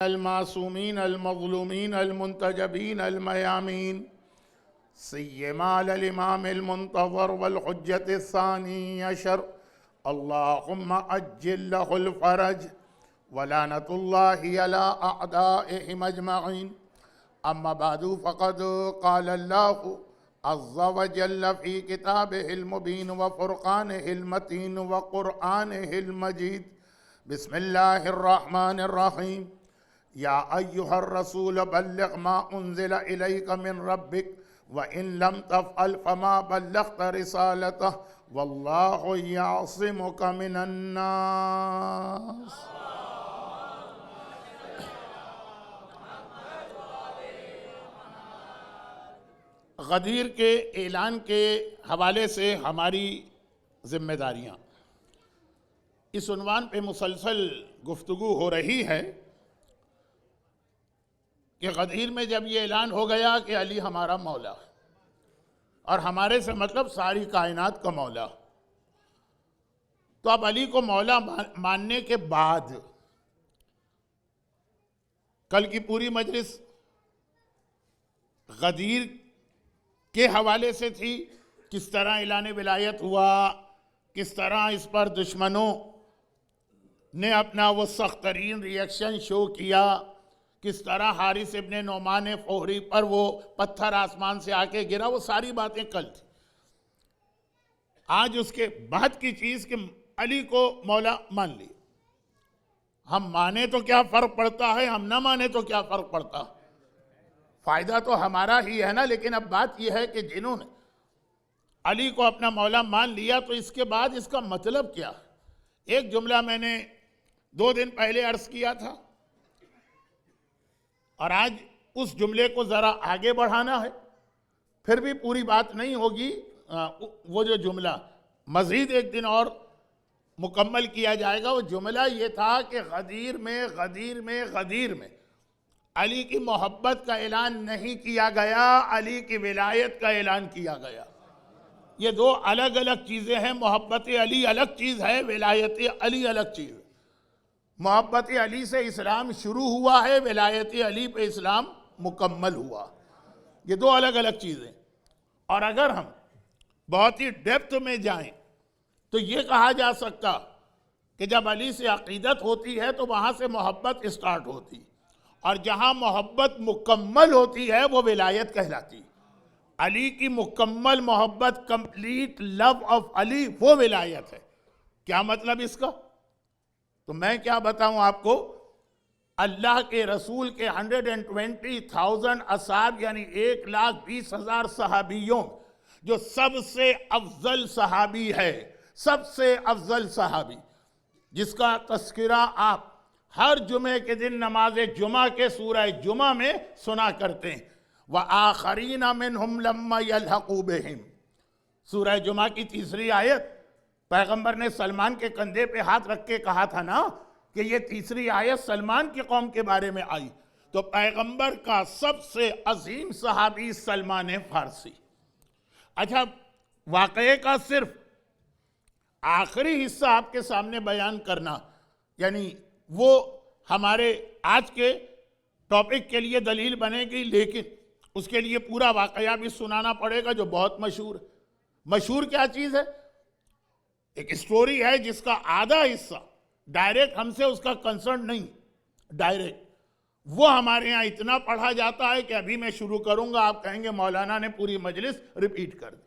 المعصومين المظلومين المنتجبين الميامين سيما الإمام المنتظر والحجة الثاني عشر اللهم أجل له الفرج ولعنة الله على أعدائهم أجمعين. أما بعد فقد قال الله عز وجل في كتابه المبين وفرقانه المتين وقرآنه المجيد. بسم الله الرحمن الرحيم. يا أيها الرسول بلغ ما أنزل إليك من ربك وإن لم تفعل فما بلغت رسالته والله يعصمك من الناس. غدیر کے اعلان کے حوالے سے ہماری ذمہ داریاں، اس عنوان پہ مسلسل گفتگو ہو رہی ہے کہ غدیر میں جب یہ اعلان ہو گیا کہ علی ہمارا مولا، اور ہمارے سے مطلب ساری کائنات کا مولا، تو اب علی کو مولا ماننے کے بعد کل کی پوری مجلس غدیر کے حوالے سے تھی، کس طرح اعلان ولایت ہوا، کس طرح اس پر دشمنوں نے اپنا وہ سخت ترین ریئیکشن شو کیا، کس طرح حارث ابن نعمان فہری پر وہ پتھر آسمان سے آ کے گرا، وہ ساری باتیں کل تھی۔ آج اس کے بعد کی چیز کہ علی کو مولا مان لی۔ ہم مانے تو کیا فرق پڑتا ہے، ہم نہ مانے تو کیا فرق پڑتا، فائدہ تو ہمارا ہی ہے نا۔ لیکن اب بات یہ ہے کہ جنہوں نے علی کو اپنا مولا مان لیا تو اس کے بعد اس کا مطلب کیا؟ ایک جملہ میں نے 2 دن پہلے عرض کیا تھا، اور آج اس جملے کو ذرا آگے بڑھانا ہے، پھر بھی پوری بات نہیں ہوگی۔ وہ جو جملہ مزید ایک دن اور مکمل کیا جائے گا، وہ جملہ یہ تھا کہ غدیر میں علی کی محبت کا اعلان نہیں کیا گیا، علی کی ولایت کا اعلان کیا گیا۔ یہ 2 الگ الگ چیزیں ہیں۔ محبت علی الگ چیز ہے، ولایت علی الگ چیز ہے۔ محبت علی سے اسلام شروع ہوا ہے، ولایت علی پہ اسلام مکمل ہوا۔ یہ 2 الگ الگ چیزیں۔ اور اگر ہم بہت ہی ڈیپتھ میں جائیں تو یہ کہا جا سکتا کہ جب علی سے عقیدت ہوتی ہے تو وہاں سے محبت اسٹارٹ ہوتی، اور جہاں محبت مکمل ہوتی ہے وہ ولایت کہلاتی۔ علی کی مکمل محبت، کمپلیٹ لو آف علی، وہ ولایت ہے۔ کیا مطلب اس کا؟ تو میں کیا بتاؤں آپ کو، اللہ کے رسول کے 120,000 اصحاب، یعنی 1,20,000 صحابیوں، جو سب سے افضل صحابی ہے، سب سے افضل صحابی، جس کا تذکرہ آپ ہر جمعے کے دن نماز جمعہ کے سورہ جمعہ میں سنا کرتے ہیں، وَآخَرِينَ مِنْهُمْ لَمَّا يَلْحَقُوا بِهِمْ۔ سورہ جمعہ کی 3 آیت، پیغمبر نے سلمان کے کندھے پہ ہاتھ رکھ کے کہا تھا نا کہ یہ 3 آیت سلمان کی قوم کے بارے میں آئی، تو پیغمبر کا سب سے عظیم صحابی سلمان فارسی۔ اچھا، واقعے کا صرف آخری حصہ آپ کے سامنے بیان کرنا، یعنی وہ ہمارے آج کے ٹاپک کے لیے دلیل بنے گی، لیکن اس کے لیے پورا واقعہ بھی سنانا پڑے گا جو بہت مشہور ہے۔ مشہور کیا چیز ہے؟ ایک سٹوری ہے جس کا آدھا حصہ ڈائریکٹ ہم سے اس کا کنسرن نہیں، ڈائریکٹ وہ ہمارے ہاں اتنا پڑھا جاتا ہے کہ ابھی میں شروع کروں گا، آپ کہیں گے مولانا نے پوری مجلس ریپیٹ کر دی۔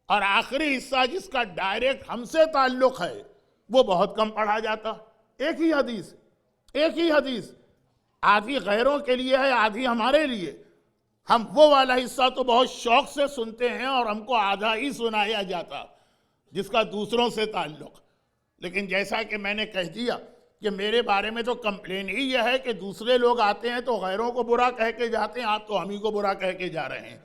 اور آخری حصہ جس کا ڈائریکٹ ہم سے تعلق ہے وہ بہت کم پڑھا جاتا۔ ایک ہی حدیث آدھی غیروں کے لیے ہے، آدھی ہمارے لیے۔ ہم وہ والا حصہ تو بہت شوق سے سنتے ہیں اور ہم کو آدھا ہی سنایا جاتا جس کا دوسروں سے تعلق۔ لیکن جیسا کہ میں نے کہہ دیا کہ میرے بارے میں تو کمپلین ہی یہ ہے کہ دوسرے لوگ آتے ہیں تو غیروں کو برا کہہ کے جاتے ہیں، آپ تو ہم ہی کو برا کہہ کے جا رہے ہیں۔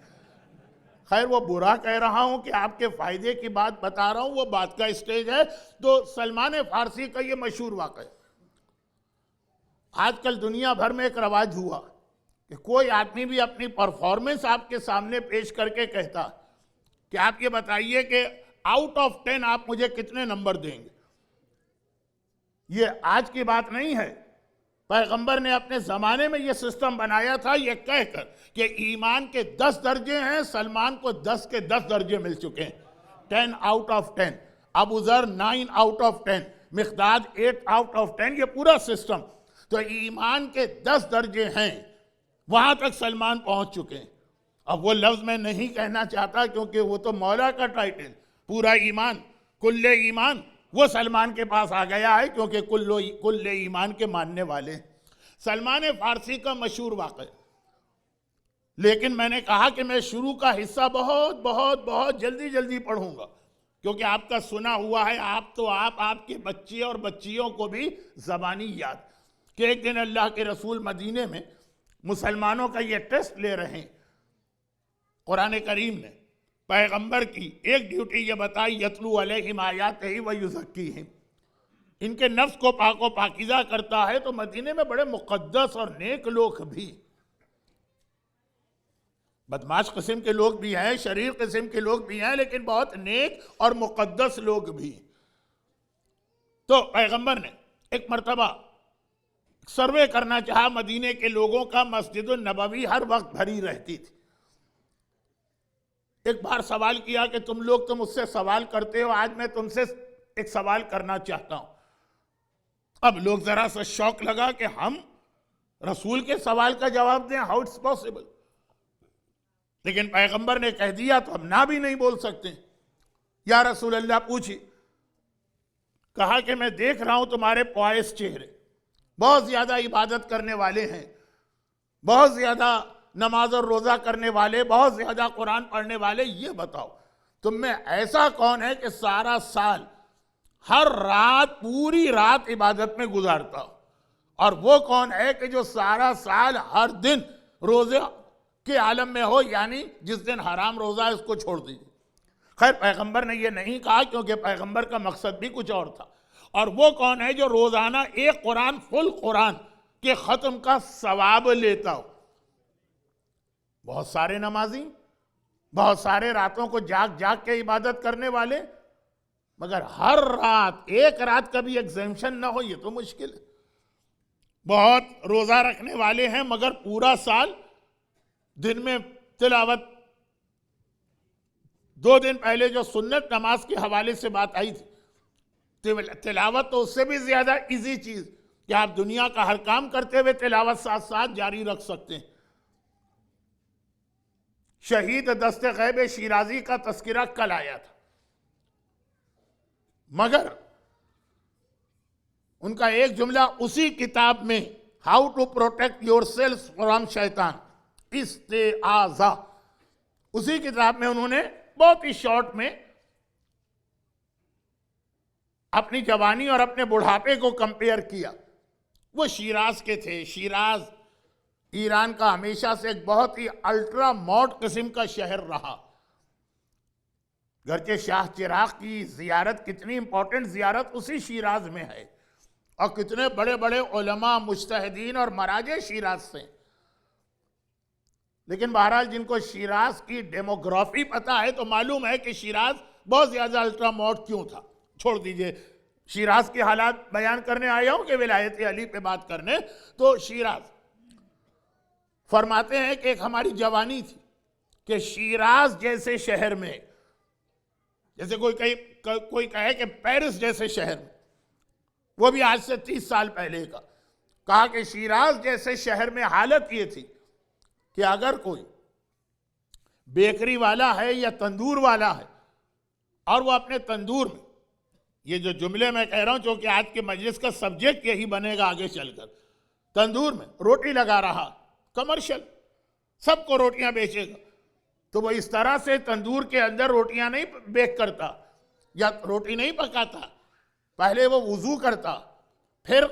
خیر، وہ برا کہہ رہا ہوں کہ آپ کے فائدے کی بات بتا رہا ہوں، وہ بات کا اسٹیج ہے۔ تو سلمان فارسی کا یہ مشہور واقعہ، آج کل دنیا بھر میں ایک رواج ہوا کہ کوئی آدمی بھی اپنی پرفارمنس آپ کے سامنے پیش کر کے کہتا کہ آپ یہ بتائیے کہ آؤٹ آف 10 آپ مجھے کتنے نمبر دیں گے۔ یہ آج کی بات نہیں ہے، پیغمبر نے اپنے زمانے میں یہ سسٹم بنایا تھا یہ کہہ کر کہ ایمان کے 10 درجے ہیں، سلمان کو 10 کے 10 درجے مل چکے ہیں، 10 آؤٹ آف 10، ابو ذر 9 out of 10، Miqdad 8 out of 10، یہ پورا سسٹم۔ تو ایمان کے 10 درجے ہیں، وہاں تک سلمان پہنچ چکے ہیں۔ اب وہ لفظ میں نہیں کہنا چاہتا کیونکہ وہ تو مولا کا ٹائٹل، پورا ایمان، کل ایمان، وہ سلمان کے پاس آ گیا ہے کیونکہ کل ایمان کے ماننے والے ہیں۔ سلمان فارسی کا مشہور واقعہ، لیکن میں نے کہا کہ میں شروع کا حصہ بہت بہت بہت جلدی پڑھوں گا کیونکہ آپ کا سنا ہوا ہے، آپ کے بچے اور بچیوں کو بھی زبانی یاد کہ ایک دن اللہ کے رسول مدینے میں مسلمانوں کا یہ ٹیسٹ لے رہے ہیں۔ قرآن کریم نے پیغمبر کی ایک ڈیوٹی یہ بتائی، یتلو علیہم آیاتہ ویزکیہم، ان کے نفس کو پاک و پاکیزہ کرتا ہے۔ تو مدینے میں بڑے مقدس اور نیک لوگ بھی، بدماش قسم کے لوگ بھی ہیں، شریر قسم کے لوگ بھی ہیں، لیکن بہت نیک اور مقدس لوگ بھی۔ تو پیغمبر نے ایک مرتبہ سروے کرنا چاہا مدینے کے لوگوں کا، مسجد النبوی ہر وقت بھری رہتی تھی۔ ایک بار سوال کیا کہ تم لوگ تو مجھ سے سوال کرتے ہو، آج میں تم سے ایک سوال کرنا چاہتا ہوں۔ اب لوگ ذرا سا شوق لگا کہ ہم رسول کے سوال کا جواب دیں، ہاؤ اٹس پاسبل، لیکن پیغمبر نے کہہ دیا تو ہم نہ بھی نہیں بول سکتے۔ یا رسول اللہ پوچھی، کہا کہ میں دیکھ رہا ہوں تمہارے پوائس چہرے، بہت زیادہ عبادت کرنے والے ہیں، بہت زیادہ نماز اور روزہ کرنے والے، بہت زیادہ قرآن پڑھنے والے، یہ بتاؤ تم میں ایسا کون ہے کہ سارا سال ہر رات پوری رات عبادت میں گزارتا ہو، اور وہ کون ہے کہ جو سارا سال ہر دن روزے کے عالم میں ہو، یعنی جس دن حرام روزہ ہے اس کو چھوڑ دیجیے۔ خیر پیغمبر نے یہ نہیں کہا کیونکہ پیغمبر کا مقصد بھی کچھ اور تھا۔ اور وہ کون ہے جو روزانہ ایک قرآن، فل قرآن کے ختم کا ثواب لیتا ہو؟ بہت سارے نمازی، بہت سارے راتوں کو جاگ کے عبادت کرنے والے، مگر ہر رات ایک رات کا بھی ایگزیمشن نہ ہو، یہ تو مشکل ہے۔ بہت روزہ رکھنے والے ہیں مگر پورا سال دن میں تلاوت، 2 دن پہلے جو سنت نماز کے حوالے سے بات آئی تھی، تلاوت تو اس سے بھی زیادہ ایزی چیز کہ آپ دنیا کا ہر کام کرتے ہوئے تلاوت ساتھ ساتھ جاری رکھ سکتے ہیں۔ شہید دست غیب شیرازی کا تذکرہ کل آیا تھا، مگر ان کا ایک جملہ اسی کتاب میں، how to protect yourself from شیطان، استعاذہ، اسی کتاب میں انہوں نے بہت ہی شارٹ میں اپنی جوانی اور اپنے بڑھاپے کو کمپیئر کیا۔ وہ شیراز کے تھے۔ شیراز ایران کا ہمیشہ سے ایک بہت ہی الٹرا ماڈ قسم کا شہر رہا۔ گرچہ شاہ چراغ کی زیارت، کتنی امپورٹنٹ زیارت اسی شیراز میں ہے، اور کتنے بڑے بڑے علماء، مجتہدین اور مراجع شیراز سے۔ لیکن بہرحال جن کو شیراز کی ڈیموگرافی پتہ ہے تو معلوم ہے کہ شیراز بہت زیادہ الٹرا ماڈ کیوں تھا۔ چھوڑ دیجئے شیراز کے حالات بیان کرنے آیا ہوں کہ ولایت علی پہ بات کرنے۔ تو شیراز فرماتے ہیں کہ ایک ہماری جوانی تھی کہ شیراز جیسے شہر میں، جیسے کوئی کہے کہ پیرس جیسے شہر میں، وہ بھی آج سے 30 سال پہلے کا، کہا کہ شیراز جیسے شہر میں حالت یہ تھی کہ اگر کوئی بیکری والا ہے یا تندور والا ہے اور وہ اپنے تندور میں، یہ جو جملے میں کہہ رہا ہوں چونکہ آج کے مجلس کا سبجیکٹ یہی بنے گا آگے چل کر، تندور میں روٹی لگا رہا، کمرشل، سب کو روٹیاں بیچے گا، تو وہ اس طرح سے تندور کے اندر روٹیاں نہیں بیک کرتا یا روٹی نہیں پکاتا، پہلے وہ وضو کرتا، پھر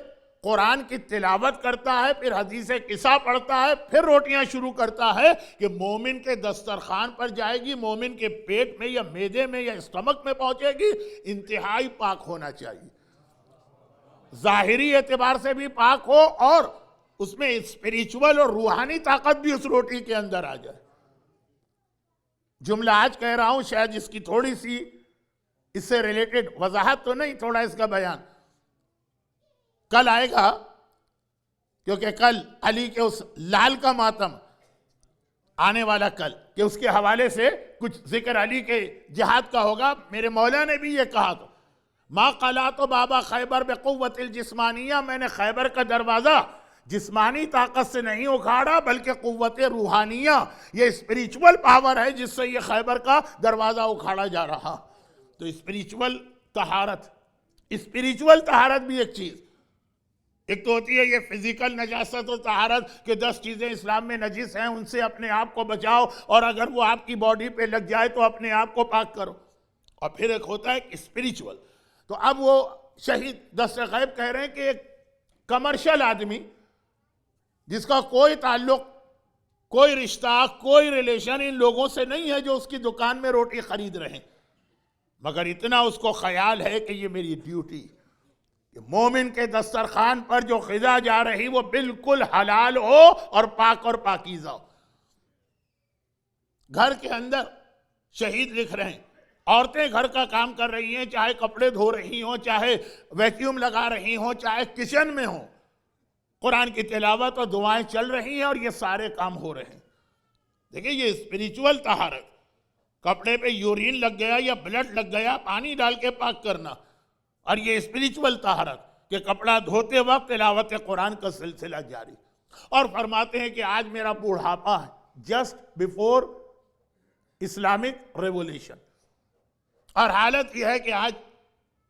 قرآن کی تلاوت کرتا ہے، پھر حدیث قصہ پڑھتا ہے، پھر روٹیاں شروع کرتا ہے کہ مومن کے دسترخوان پر جائے گی، مومن کے پیٹ میں یا معدے میں یا اسٹمک میں پہنچے گی، انتہائی پاک ہونا چاہیے، ظاہری اعتبار سے بھی پاک ہو اور اس میں اسپریچول اور روحانی طاقت بھی اس روٹی کے اندر آ جائے۔ جملہ آج کہہ رہا ہوں، شاید اس کی تھوڑی سی اس سے ریلیٹڈ وضاحت تو نہیں، تھوڑا اس کا بیان کل آئے گا کیونکہ کل علی کے اس لال کا ماتم آنے والا کل کہ اس کے حوالے سے کچھ ذکر علی کے جہاد کا ہوگا. میرے مولا نے بھی یہ کہا تھا ما قلعت بابا خیبر بقوت الجسمانیہ، میں نے خیبر کا دروازہ جسمانی طاقت سے نہیں اکھاڑا بلکہ قوت روحانیہ، یہ اسپریچول پاور ہے جس سے یہ خیبر کا دروازہ اکھاڑا جا رہا. تو اسپریچول طہارت بھی ایک چیز، ایک تو ہوتی ہے یہ فزیکل نجاست و طہارت کہ 10 چیزیں اسلام میں نجس ہیں ان سے اپنے آپ کو بچاؤ، اور اگر وہ آپ کی باڈی پہ لگ جائے تو اپنے آپ کو پاک کرو. اور پھر ایک ہوتا ہے اسپریچول. تو اب وہ شہید دست غیب کہہ رہے ہیں کہ ایک کمرشل آدمی جس کا کوئی تعلق، کوئی رشتہ، کوئی ریلیشن ان لوگوں سے نہیں ہے جو اس کی دکان میں روٹی خرید رہے ہیں، مگر اتنا اس کو خیال ہے کہ یہ میری ڈیوٹی کہ مومن کے دسترخوان پر جو غذا جا رہی وہ بالکل حلال ہو اور پاک اور پاکیزہ ہو. گھر کے اندر شہید لکھ رہے ہیں عورتیں گھر کا کام کر رہی ہیں، چاہے کپڑے دھو رہی ہوں، چاہے ویکیوم لگا رہی ہوں، چاہے کچن میں ہوں، قرآن کی تلاوت اور دعائیں چل رہی ہیں اور یہ سارے کام ہو رہے ہیں. دیکھیں یہ اسپریچول طہارت، کپڑے پہ یورین لگ گیا یا بلڈ لگ گیا پانی ڈال کے پاک کرنا، اور یہ اسپریچول طہارت کہ کپڑا دھوتے وقت تلاوت قرآن کا سلسلہ جاری. اور فرماتے ہیں کہ آج میرا بوڑھاپا ہے جسٹ بیفور اسلامک ریولیوشن، اور حالت یہ ہے کہ آج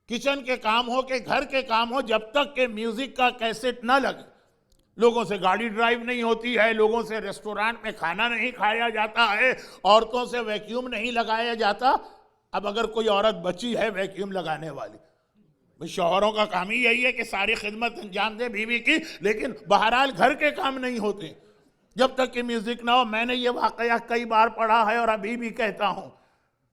کچن کے کام ہو کہ گھر کے کام ہو، جب تک کہ میوزک کا کیسٹ نہ لگے لوگوں سے گاڑی ڈرائیو نہیں ہوتی ہے، لوگوں سے ریسٹورانٹ میں کھانا نہیں کھایا جاتا ہے، عورتوں سے ویکیوم نہیں لگایا جاتا. اب اگر کوئی عورت بچی ہے ویکیوم لگانے والی، شوہروں کا کام ہی یہی ہے کہ ساری خدمت انجام دے بیوی کی، لیکن بہرحال گھر کے کام نہیں ہوتے جب تک کہ میوزک نہ ہو. میں نے یہ واقعہ کئی بار پڑھا ہے اور ابھی بھی کہتا ہوں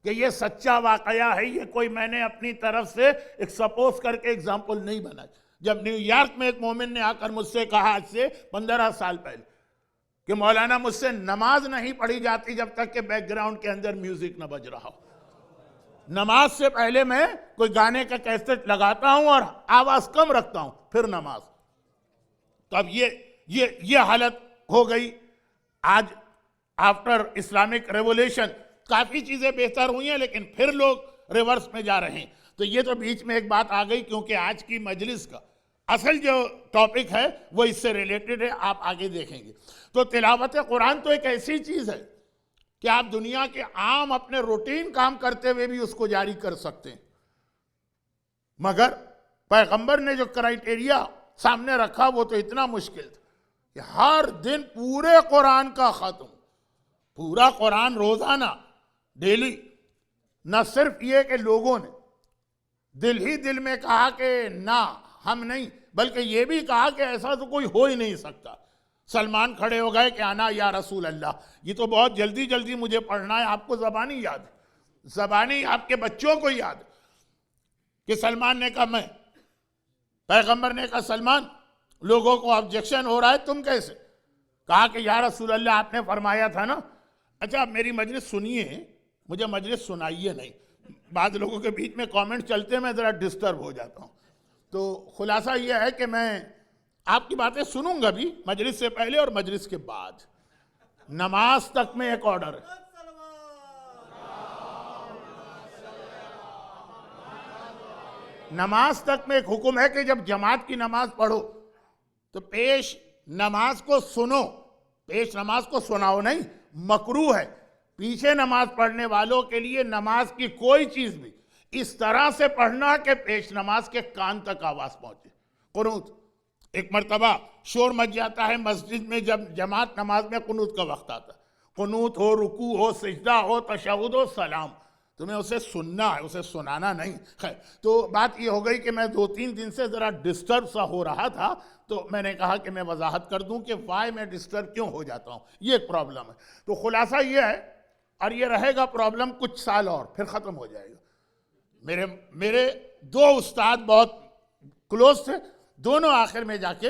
کہ یہ سچا واقعہ ہے، یہ کوئی میں نے اپنی طرف سے ایک سپوز کر کے اگزامپل نہیں بنائی. جب نیو یارک میں ایک مومن نے آ کر مجھ سے کہا آج سے 15 سال پہلے کہ مولانا مجھ سے نماز نہیں پڑھی جاتی جب تک کہ بیک گراؤنڈ کے اندر میوزک نہ بج رہا ہو، نماز سے پہلے میں کوئی گانے کا کیسٹ لگاتا ہوں اور آواز کم رکھتا ہوں پھر نماز. تو اب یہ حالت ہو گئی. آج آفٹر اسلامک ریولیوشن کافی چیزیں بہتر ہوئی ہیں لیکن پھر لوگ ریورس میں جا رہے ہیں. تو یہ تو بیچ میں ایک بات آ گئی کیونکہ آج کی مجلس کا اصل جو ٹاپک ہے وہ اس سے ریلیٹڈ ہے، آپ آگے دیکھیں گے. تو تلاوت قرآن تو ایک ایسی چیز ہے کہ آپ دنیا کے عام اپنے روٹین کام کرتے ہوئے بھی اس کو جاری کر سکتے ہیں، مگر پیغمبر نے جو کرائیٹیریا سامنے رکھا وہ تو اتنا مشکل تھا کہ ہر دن پورے قرآن کا ختم، پورا قرآن روزانہ ڈیلی. نہ صرف یہ کہ لوگوں نے دل ہی دل میں کہا کہ نہ ہم نہیں، بلکہ یہ بھی کہا کہ ایسا تو کوئی ہو ہی نہیں سکتا. سلمان کھڑے ہو گئے کہ انا یا رسول اللہ. یہ تو بہت جلدی جلدی مجھے پڑھنا ہے، آپ کو زبانی یاد ہے، زبانی آپ کے بچوں کو یاد ہے کہ سلمان نے کہا میں، پیغمبر نے کہا سلمان لوگوں کو آبجیکشن ہو رہا ہے تم کیسے؟ کہا کہ یا رسول اللہ آپ نے فرمایا تھا نا. اچھا آپ میری مجلس سنیے، مجھے مجلس سنائیے نہیں. بعض لوگوں کے بیچ میں کامنٹ چلتے میں ذرا ڈسٹرب ہو جاتا ہوں. تو خلاصہ یہ ہے کہ میں آپ کی باتیں سنوں گا بھی مجلس سے پہلے اور مجلس کے بعد. نماز تک میں ایک آرڈر ہے، نماز تک میں ایک حکم ہے کہ جب جماعت کی نماز پڑھو تو پیش نماز کو سنو، پیش نماز کو سناؤ نہیں، مکروہ ہے. پیچھے نماز پڑھنے والوں کے لیے نماز کی کوئی چیز بھی اس طرح سے پڑھنا کہ پیش نماز کے کان تک آواز پہنچے. قنوت ایک مرتبہ شور مچ جاتا ہے مسجد میں جب جماعت نماز میں قنوت کا وقت آتا ہے. قنوت ہو، رکوع ہو، سجدہ ہو، تشہد ہو، سلام، تمہیں اسے سننا ہے، اسے سنانا نہیں. خیر تو بات یہ ہو گئی کہ میں 2-3 دن سے ذرا ڈسٹرب سا ہو رہا تھا تو میں نے کہا کہ میں وضاحت کر دوں کہ وائی میں ڈسٹرب کیوں ہو جاتا ہوں. یہ ایک پرابلم ہے. تو خلاصہ یہ ہے، اور یہ رہے گا پرابلم کچھ سال اور پھر ختم ہو جائے گا. میرے 2 استاد بہت کلوز تھے، دونوں آخر میں جا کے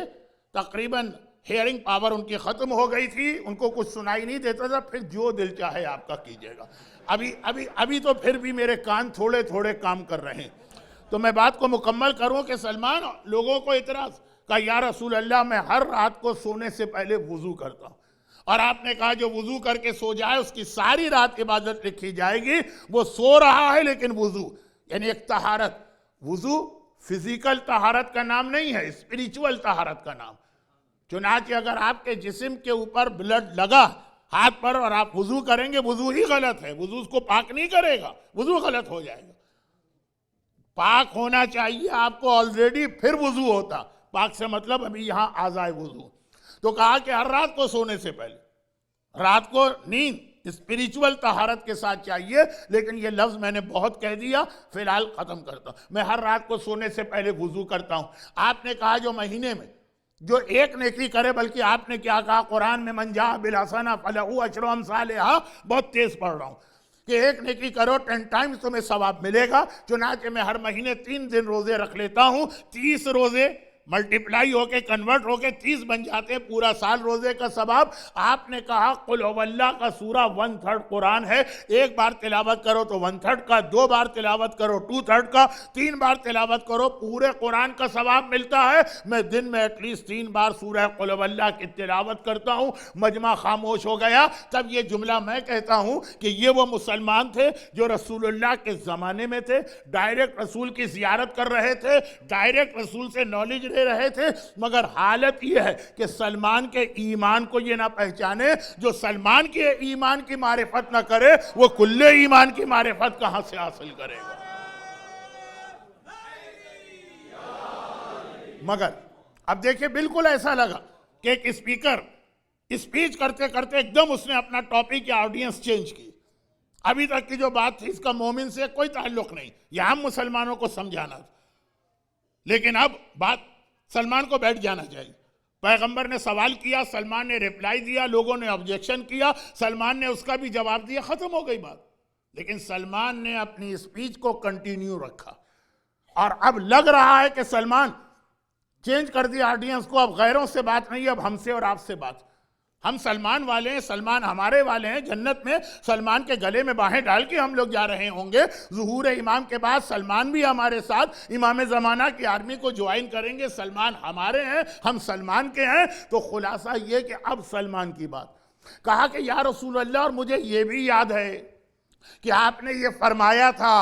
تقریباً ہیئرنگ پاور ان کی ختم ہو گئی تھی، ان کو کچھ سنائی نہیں دیتا تھا. پھر جو دل چاہے آپ کا کیجئے گا. ابھی تو پھر بھی میرے کان تھوڑے تھوڑے کام کر رہے ہیں. تو میں بات کو مکمل کروں کہ سلمان لوگوں کو اعتراض کہا یا رسول اللہ میں ہر رات کو سونے سے پہلے وضو کرتا ہوں، اور آپ نے کہا جو وضو کر کے سو جائے اس کی ساری رات عبادت لکھی جائے گی، وہ سو رہا ہے لیکن وضو یعنی ایک طہارت، وضو فزیکل طہارت کا نام نہیں ہے، اسپریچول طہارت کا نام۔ چنانچہ اگر آپ کے جسم کے اوپر بلڈ لگا ہاتھ پر اور آپ وضو کریں گے، وضو ہی غلط ہے، وضو اس کو پاک نہیں کرے گا، وضو غلط ہو جائے گا۔ پاک ہونا چاہیے آپ کو آلریڈی، پھر وضو ہوتا۔ پاک سے مطلب ابھی یہاں اعضائے وضو۔ تو کہا کہ ہر رات کو سونے سے پہلے، رات کو نیند اسپریچول طہارت کے ساتھ چاہیے، لیکن یہ لفظ میں نے بہت کہہ دیا، فی الحال ختم کرتا ہوں۔ میں ہر رات کو سونے سے پہلے وضو کرتا ہوں۔ آپ نے کہا جو مہینے میں جو ایک نیکی کرے، بلکہ آپ نے کیا کہا قرآن میں من جاء بالحسنہ فلہ عشر امثالہا، بہت تیز پڑھ رہا ہوں کہ ایک نیکی کرو 10 ٹائمز تمہیں ثواب ملے گا۔ چنانچہ میں ہر مہینے 3 دن روزے رکھ لیتا ہوں، 30 روزے ملٹیپلائی ہو کے کنورٹ ہو کے 30 بن جاتے ہیں، پورا سال روزے کا ثواب۔ آپ نے کہا قل هو اللہ کا سورہ 1/3 قرآن ہے، ایک بار تلاوت کرو تو 1/3 کا، 2 بار تلاوت کرو 2/3 کا، 3 بار تلاوت کرو پورے قرآن کا ثواب ملتا ہے۔ میں دن میں ایٹ لیسٹ 3 بار سورہ قل هو اللہ کی تلاوت کرتا ہوں۔ مجمع خاموش ہو گیا۔ تب یہ جملہ میں کہتا ہوں کہ یہ وہ مسلمان تھے جو رسول اللہ کے زمانے میں تھے، ڈائریکٹ رسول کی زیارت کر رہے تھے، ڈائریکٹ رسول سے نالج لے رہے تھے، مگر حالت یہ ہے کہ سلمان کے ایمان کو یہ نہ پہچانے۔ جو سلمان کے ایمان کی معرفت نہ کرے، وہ کل ایمان کی معرفت کہاں سے حاصل کرے گا؟ مگر اب دیکھیں بالکل ایسا لگا کہ ایک اسپیکر اسپیچ کرتے کرتے ایک دم اس نے اپنا ٹاپک یا آڈینس چینج کی۔ ابھی تک کی جو بات تھی اس کا مومن سے کوئی تعلق نہیں، یہ ہم مسلمانوں کو سمجھانا تھا، لیکن اب بات سلمان کو بیٹھ جانا چاہیے۔ پیغمبر نے سوال کیا، سلمان نے ریپلائی دیا، لوگوں نے آبجیکشن کیا، سلمان نے اس کا بھی جواب دیا، ختم ہو گئی بات۔ لیکن سلمان نے اپنی اسپیچ کو کنٹینیو رکھا، اور اب لگ رہا ہے کہ سلمان چینج کر دیا آڈینس کو، اب غیروں سے بات نہیں، اب ہم سے اور آپ سے بات۔ ہم سلمان والے ہیں، سلمان ہمارے والے ہیں، جنت میں سلمان کے گلے میں باہیں ڈال کے ہم لوگ جا رہے ہوں گے۔ ظہور امام کے بعد سلمان بھی ہمارے ساتھ امام زمانہ کی آرمی کو جوائن کریں گے، سلمان ہمارے ہیں، ہم سلمان کے ہیں۔ تو خلاصہ یہ کہ اب سلمان کی بات کہا کہ یا رسول اللہ، اور مجھے یہ بھی یاد ہے کہ آپ نے یہ فرمایا تھا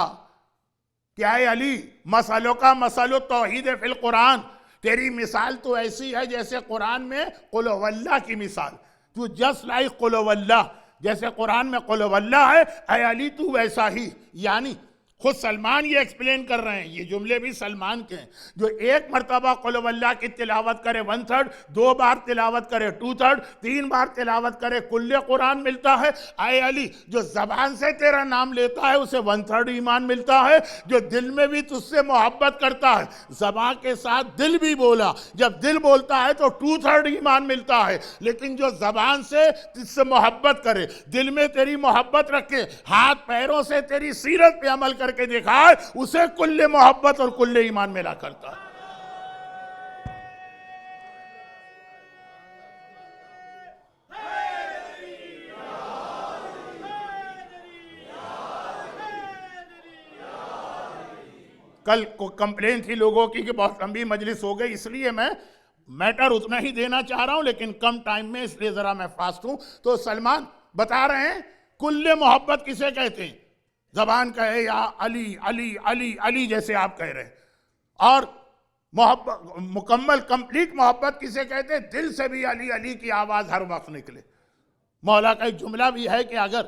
کہ اے علی، مسئلوں کا مسئلہ توحید فی القرآن، تیری مثال تو ایسی ہے جیسے قرآن میں قل هو اللہ کی مثال، تو جسٹ لائک قل هو اللہ، جیسے قرآن میں قل هو اللہ ہے، اے علی تو ویسا ہی۔ یعنی خود سلمان یہ ایکسپلین کر رہے ہیں، یہ جملے بھی سلمان کے ہیں، جو ایک مرتبہ قل هو اللہ کی تلاوت کرے 1/3، 2 بار تلاوت کرے 2/3، 3 بار تلاوت کرے کل قرآن ملتا ہے۔ اے علی، جو زبان سے تیرا نام لیتا ہے اسے 1/3 ایمان ملتا ہے، جو دل میں بھی تجھ سے محبت کرتا ہے، زبان کے ساتھ دل بھی بولا، جب دل بولتا ہے تو 2/3 ایمان ملتا ہے، لیکن جو زبان سے تجھ سے محبت کرے، دل میں تیری محبت رکھے، ہاتھ پیروں سے تیری سیرت پہ عمل کر کے دکھائے، اسے کل محبت اور کل ایمان ملا کرتا ہے۔ کل کو کمپلین تھی لوگوں کی کہ بہت لمبی مجلس ہو گئی، اس لیے میں میٹر اتنا ہی دینا چاہ رہا ہوں، لیکن کم ٹائم میں، اس لیے ذرا میں فاسٹ ہوں۔ تو سلمان بتا رہے ہیں کل محبت کسے کہتے ہیں؟ زبان کہے یا علی علی علی علی جیسے آپ کہہ رہے ہیں، اور محبت مکمل کمپلیٹ محبت کسے کہتے ہیں؟ دل سے بھی علی علی کی آواز ہر وقت نکلے۔ مولا کا ایک جملہ بھی ہے کہ اگر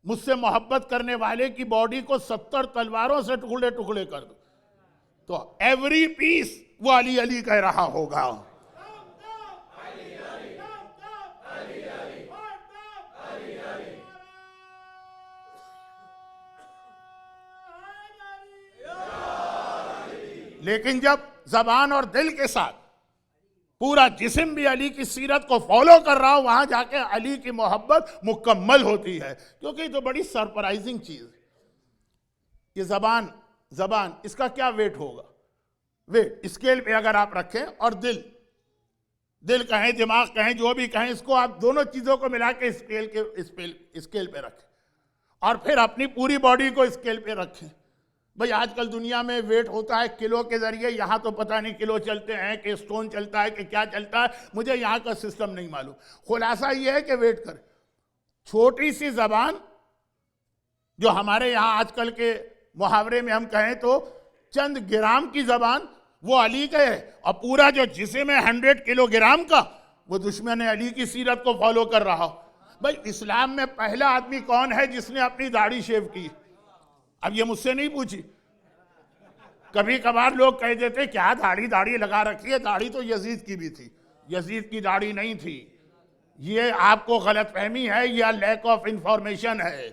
مجھ سے محبت کرنے والے کی باڈی کو 70 تلواروں سے ٹکڑے ٹکڑے کر دو تو ایوری پیس وہ علی علی کہہ رہا ہوگا۔ لیکن جب زبان اور دل کے ساتھ پورا جسم بھی علی کی سیرت کو فالو کر رہا ہو، وہاں جا کے علی کی محبت مکمل ہوتی ہے۔ کیونکہ یہ تو بڑی سرپرائزنگ چیز ہے، یہ زبان اس کا کیا ویٹ ہوگا؟ ویٹ اسکیل پہ اگر آپ رکھیں، اور دل کہیں دماغ کہیں جو بھی کہیں، اس کو آپ دونوں چیزوں کو ملا کے اسکیل پہ رکھیں، اور پھر اپنی پوری باڈی کو اسکیل پہ رکھیں، بھئی آج کل دنیا میں ویٹ ہوتا ہے کلو کے ذریعے، یہاں تو پتہ نہیں کلو چلتے ہیں کہ سٹون چلتا ہے کہ کیا چلتا ہے، مجھے یہاں کا سسٹم نہیں معلوم۔ خلاصہ یہ ہے کہ ویٹ کریں۔ چھوٹی سی زبان جو ہمارے یہاں آج کل کے محاورے میں ہم کہیں تو چند گرام کی زبان، وہ علی کا ہے، اور پورا جو جسم ہے 100 کلو گرام کا، وہ دشمن علی کی سیرت کو فالو کر رہا ہو۔ بھئی اسلام میں پہلا آدمی کون ہے جس نے اپنی داڑھی شیو کی؟ اب یہ مجھ سے نہیں پوچھی، کبھی کبھار لوگ کہہ دیتے کیا داڑھی لگا رکھی ہے، داڑھی تو یزید کی بھی تھی، یزید کی داڑھی نہیں تھی۔ یہ آپ کو غلط فہمی ہے یا لیک آف انفارمیشن ہے۔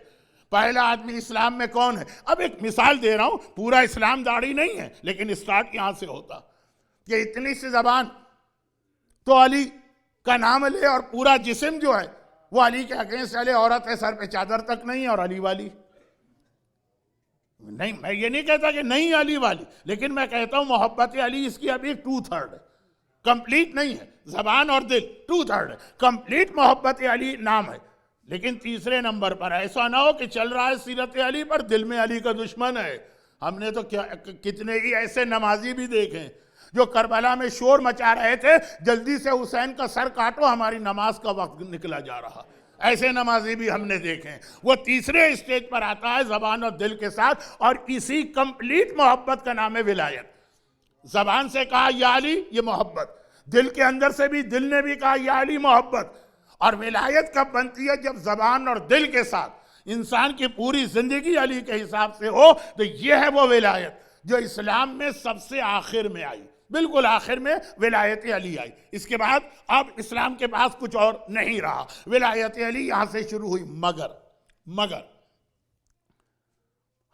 پہلا آدمی اسلام میں کون ہے؟ اب ایک مثال دے رہا ہوں، پورا اسلام داڑھی نہیں ہے، لیکن اسٹارٹ یہاں سے ہوتا کہ اتنی سی زبان تو علی کا نام لے اور پورا جسم جو ہے وہ علی کے اگینسٹ چلے، عورت ہے سر پہ چادر تک نہیں اور علی والی نہیں۔ میں یہ نہیں کہتا کہ نہیں علی والی، لیکن میں کہتا ہوں محبت علی اس کی ابھی 2/3 ہے، کمپلیٹ نہیں ہے۔ زبان اور دل 2/3 ہے، کمپلیٹ محبت علی نام ہے، لیکن تیسرے نمبر پر ایسا نہ ہو کہ چل رہا ہے سیرت علی پر، دل میں علی کا دشمن ہے۔ ہم نے تو کتنے ہی ایسے نمازی بھی دیکھیں جو کربلا میں شور مچا رہے تھے جلدی سے حسین کا سر کاٹو، ہماری نماز کا وقت نکلا جا رہا، ایسے نمازی بھی ہم نے دیکھیں۔ وہ تیسرے اسٹیج پر آتا ہے زبان اور دل کے ساتھ، اور اسی کمپلیٹ محبت کا نام ہے ولایت۔ زبان سے کہا یا علی، یہ محبت، دل کے اندر سے بھی دل نے بھی کہا یا علی، محبت۔ اور ولایت کب بنتی ہے؟ جب زبان اور دل کے ساتھ انسان کی پوری زندگی علی کے حساب سے ہو، تو یہ ہے وہ ولایت جو اسلام میں سب سے آخر میں آئی، بالکل آخر میں ولایت علی آئی۔ اس کے بعد اب اسلام کے پاس کچھ اور نہیں رہا، ولایت علی یہاں سے شروع ہوئی۔ مگر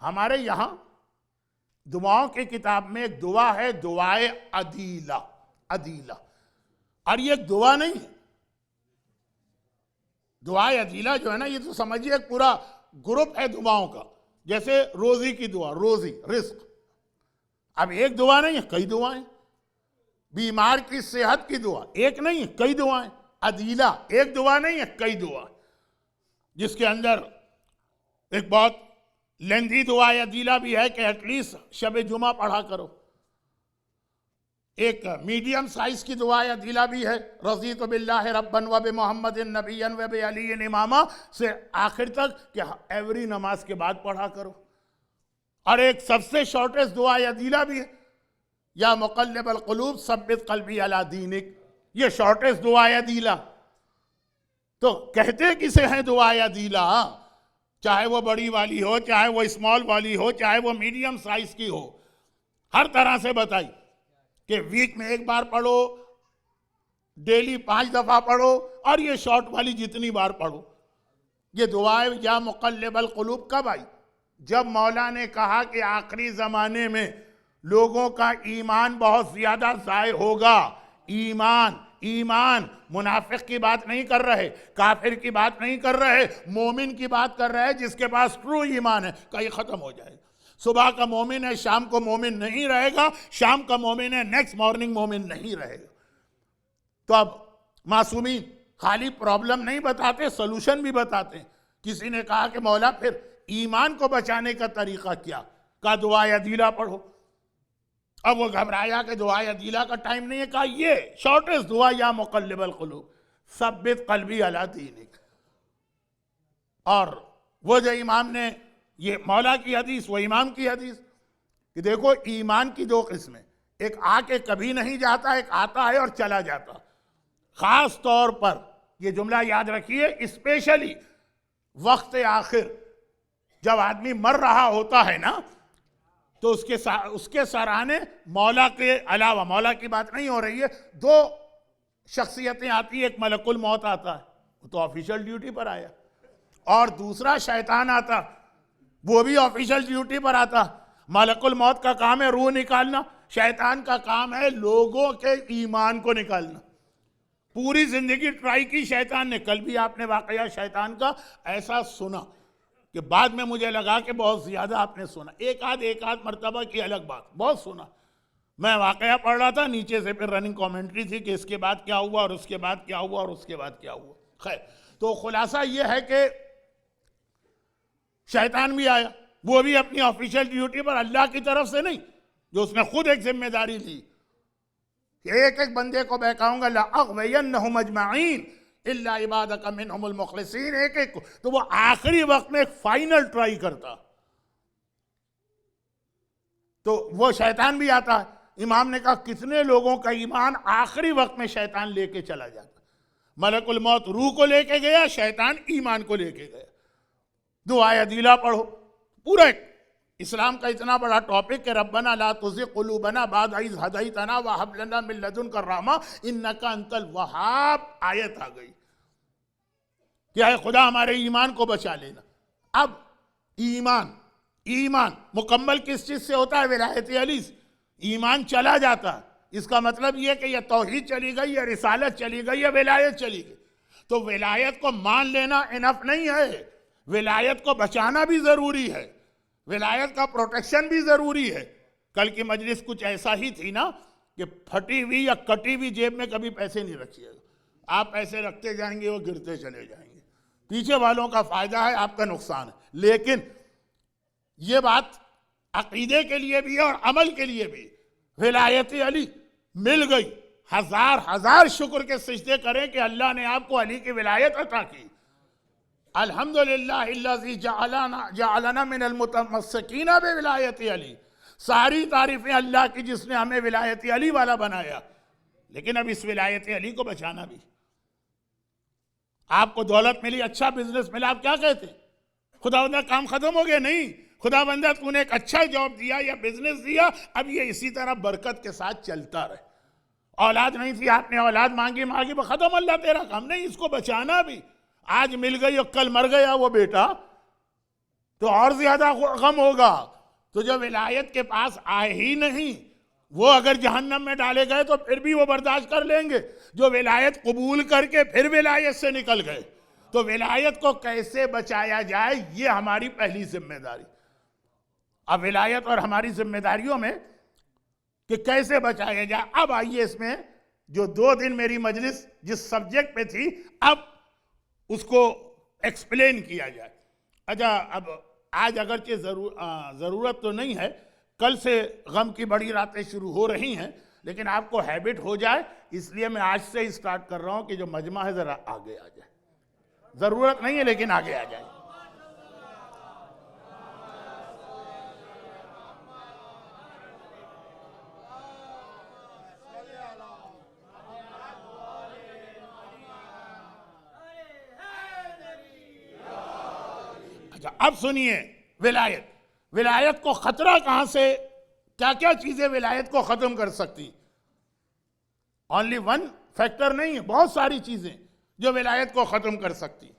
ہمارے یہاں دعاؤں کی کتاب میں ایک دعا ہے، دعائے عدیلہ، اور یہ ایک دعا نہیں ہے۔ دعائے عدیلہ جو ہے نا، یہ تو سمجھیے ایک پورا گروپ ہے دعاؤں کا، جیسے روزی کی دعا، روزی رزق، اب ایک دعا نہیں ہے، کئی دعائیں۔ بیمار کی صحت کی دعا ایک نہیں ہے، کئی دعائیں۔ عدیلہ ایک دعا نہیں ہے، کئی دعا، جس کے اندر ایک بہت لیندھی دعا عدیلہ بھی ہے کہ ایٹ لیسٹ شب جمعہ پڑھا کرو۔ ایک میڈیم سائز کی دعا عدیلہ بھی ہے، رضیت باللہ ربا وبمحمد نبیا وبعلی اماما، سے آخر تک کہ ایوری نماز کے بعد پڑھا کرو۔ اور ایک سب سے شارٹیسٹ دعا عدیلہ بھی ہے، یا مقلب القلوب ثبت قلبی علی دینک، یہ شارٹیسٹ دعا عدیلہ۔ تو کہتے کسے ہیں دعا عدیلہ؟ چاہے وہ بڑی والی ہو، چاہے وہ اسمال والی ہو، چاہے وہ میڈیم سائز کی ہو، ہر طرح سے بتائی کہ ویک میں ایک بار پڑھو، ڈیلی 5 دفعہ پڑھو، اور یہ شارٹ والی جتنی بار پڑھو۔ یہ دعائے یا مقلب القلوب کب آئی؟ جب مولا نے کہا کہ آخری زمانے میں لوگوں کا ایمان بہت زیادہ ضائع ہوگا۔ ایمان منافق کی بات نہیں کر رہے، کافر کی بات نہیں کر رہے، مومن کی بات کر رہے، جس کے پاس ٹرو ایمان ہے، کہ یہ ختم ہو جائے گا۔ صبح کا مومن ہے، شام کو مومن نہیں رہے گا، شام کا مومن ہے، نیکسٹ مارننگ مومن نہیں رہے گا۔ تو اب معصومین خالی پرابلم نہیں بتاتے، سلوشن بھی بتاتے ہیں۔ کسی نے کہا کہ مولا پھر ایمان کو بچانے کا طریقہ کیا؟ کہا دعائے عدیلہ پڑھو۔ اب وہ گھبرایا کہ دعائے عدیلہ کا ٹائم نہیں ہے، کہا یہ شارٹیسٹ دعا یا مقلب القلوب ثبت قلبی علی دینک۔ اور وہ جو امام نے، یہ مولا کی حدیث، وہ امام کی حدیث، کہ دیکھو ایمان کی 2 قسمیں، ایک آ کے کبھی نہیں جاتا، ایک آتا ہے اور چلا جاتا۔ خاص طور پر یہ جملہ یاد رکھیے، اسپیشلی وقت آخر جب آدمی مر رہا ہوتا ہے نا، تو اس کے سرانے مولا کے علاوہ، مولا کی بات نہیں ہو رہی ہے، 2 شخصیتیں آتی ہیں۔ ایک ملک الموت آتا ہے، وہ تو آفیشل ڈیوٹی پر آیا، اور دوسرا شیطان آتا، وہ بھی آفیشل ڈیوٹی پر آتا۔ ملک الموت کا کام ہے روح نکالنا، شیطان کا کام ہے لوگوں کے ایمان کو نکالنا۔ پوری زندگی ٹرائی کی شیطان نے۔ کل بھی آپ نے واقعہ شیطان کا ایسا سنا کہ بعد میں مجھے لگا کہ بہت زیادہ آپ نے سنا، ایک آدھ مرتبہ کی الگ بات، بہت سنا۔ میں واقعہ پڑھ رہا تھا، نیچے سے پھر رننگ کامنٹری تھی کہ اس کے بعد کیا ہوا اور اس کے بعد کیا ہوا اور اس کے بعد کیا ہوا۔ خیر، تو خلاصہ یہ ہے کہ شیطان بھی آیا، وہ بھی اپنی آفیشیل ڈیوٹی پر، اللہ کی طرف سے نہیں، جو اس نے خود ایک ذمہ داری لی کہ ایک ایک بندے کو بہکاؤں گا، لَأَغْوَيَنَّهُمْ أَجْمَعِينَ إِلَّا عِبَادَكَ مِنْهُمُ الْمُخْلَصِينَ، ایک ایک کو، تو وہ آخری وقت میں ایک فائنل ٹرائی کرتا، تو وہ شیطان بھی آتا ہے۔ امام نے کہا کتنے لوگوں کا ایمان آخری وقت میں شیطان لے کے چلا جاتا، ملک الموت روح کو لے کے گیا، شیطان ایمان کو لے کے گیا۔ دعائے عدیلہ پڑھو، پورا ایک اسلام کا اتنا بڑا ٹاپک کہ ربنا لا تزغ قلوبنا بعد اذ ہدیتنا وہب لنا من لدنک الرحمہ انک انت الوہاب، آیت آ گئی کہ اے خدا ہمارے ایمان کو بچا لینا۔ اب ایمان مکمل کس چیز سے ہوتا ہے؟ ولایت علی سے۔ ایمان چلا جاتا ہے، اس کا مطلب یہ کہ یہ توحید چلی گئی، یا رسالت چلی گئی، یا ولایت چلی گئی۔ تو ولایت کو مان لینا انف نہیں ہے، ولایت کو بچانا بھی ضروری ہے، ولایت کا پروٹیکشن بھی ضروری ہے۔ کل کی مجلس کچھ ایسا ہی تھی نا کہ پھٹی ہوئی یا کٹی ہوئی جیب میں کبھی پیسے نہیں رکھیے گا، آپ پیسے رکھتے جائیں گے وہ گرتے چلے جائیں گے، پیچھے والوں کا فائدہ ہے، آپ کا نقصان ہے۔ لیکن یہ بات عقیدے کے لیے بھی اور عمل کے لیے بھی، ولایت علی مل گئی، ہزار شکر کے سجدے کریں کہ اللہ نے آپ کو علی کی ولایت عطا کی۔ الحمدللہ الذی جعلنا من المتمسکین بولایت علی، ساری تعریفیں اللہ کی جس نے ہمیں ولایت علی والا بنایا۔ لیکن اب اس ولایت علی کو بچانا بھی۔ آپ کو دولت ملی، اچھا بزنس ملا، آپ کیا کہتے ہیں؟ خدا بندہ کام ختم ہو گیا؟ نہیں، خدا بندہ تو نے ایک اچھا جاب دیا یا بزنس دیا، اب یہ اسی طرح برکت کے ساتھ چلتا رہے۔ اولاد نہیں تھی، آپ نے اولاد مانگی، ختم اللہ تیرا کام نہیں، اس کو بچانا بھی۔ آج مل گئی اور کل مر گیا وہ بیٹا تو اور زیادہ غم ہوگا۔ تو جو ولایت کے پاس آئے ہی نہیں، وہ اگر جہنم میں ڈالے گئے تو پھر بھی وہ برداشت کر لیں گے۔ جو ولایت قبول کر کے پھر ولایت سے نکل گئے، تو ولایت کو کیسے بچایا جائے، یہ ہماری پہلی ذمہ داری۔ اب ولایت اور ہماری ذمہ داریوں میں کہ کیسے بچایا جائے، اب آئیے اس میں جو 2 دن میری مجلس جس سبجیکٹ پہ تھی، اب اس کو ایکسپلین کیا جائے۔ اچھا، اب آج اگرچہ ضرورت تو نہیں ہے، کل سے غم کی بڑی راتیں شروع ہو رہی ہیں، لیکن آپ کو ہیبٹ ہو جائے، اس لیے میں آج سے ہی سٹارٹ کر رہا ہوں کہ جو مجمع ہے ذرا آگے آ جائے۔ ضرورت نہیں ہے لیکن آگے آ جائے۔ اب سنیے، ولایت کو خطرہ کہاں سے، کیا کیا چیزیں ولایت کو ختم کر سکتی؟ اونلی ون فیکٹر نہیں ہے، بہت ساری چیزیں جو ولایت کو ختم کر سکتی۔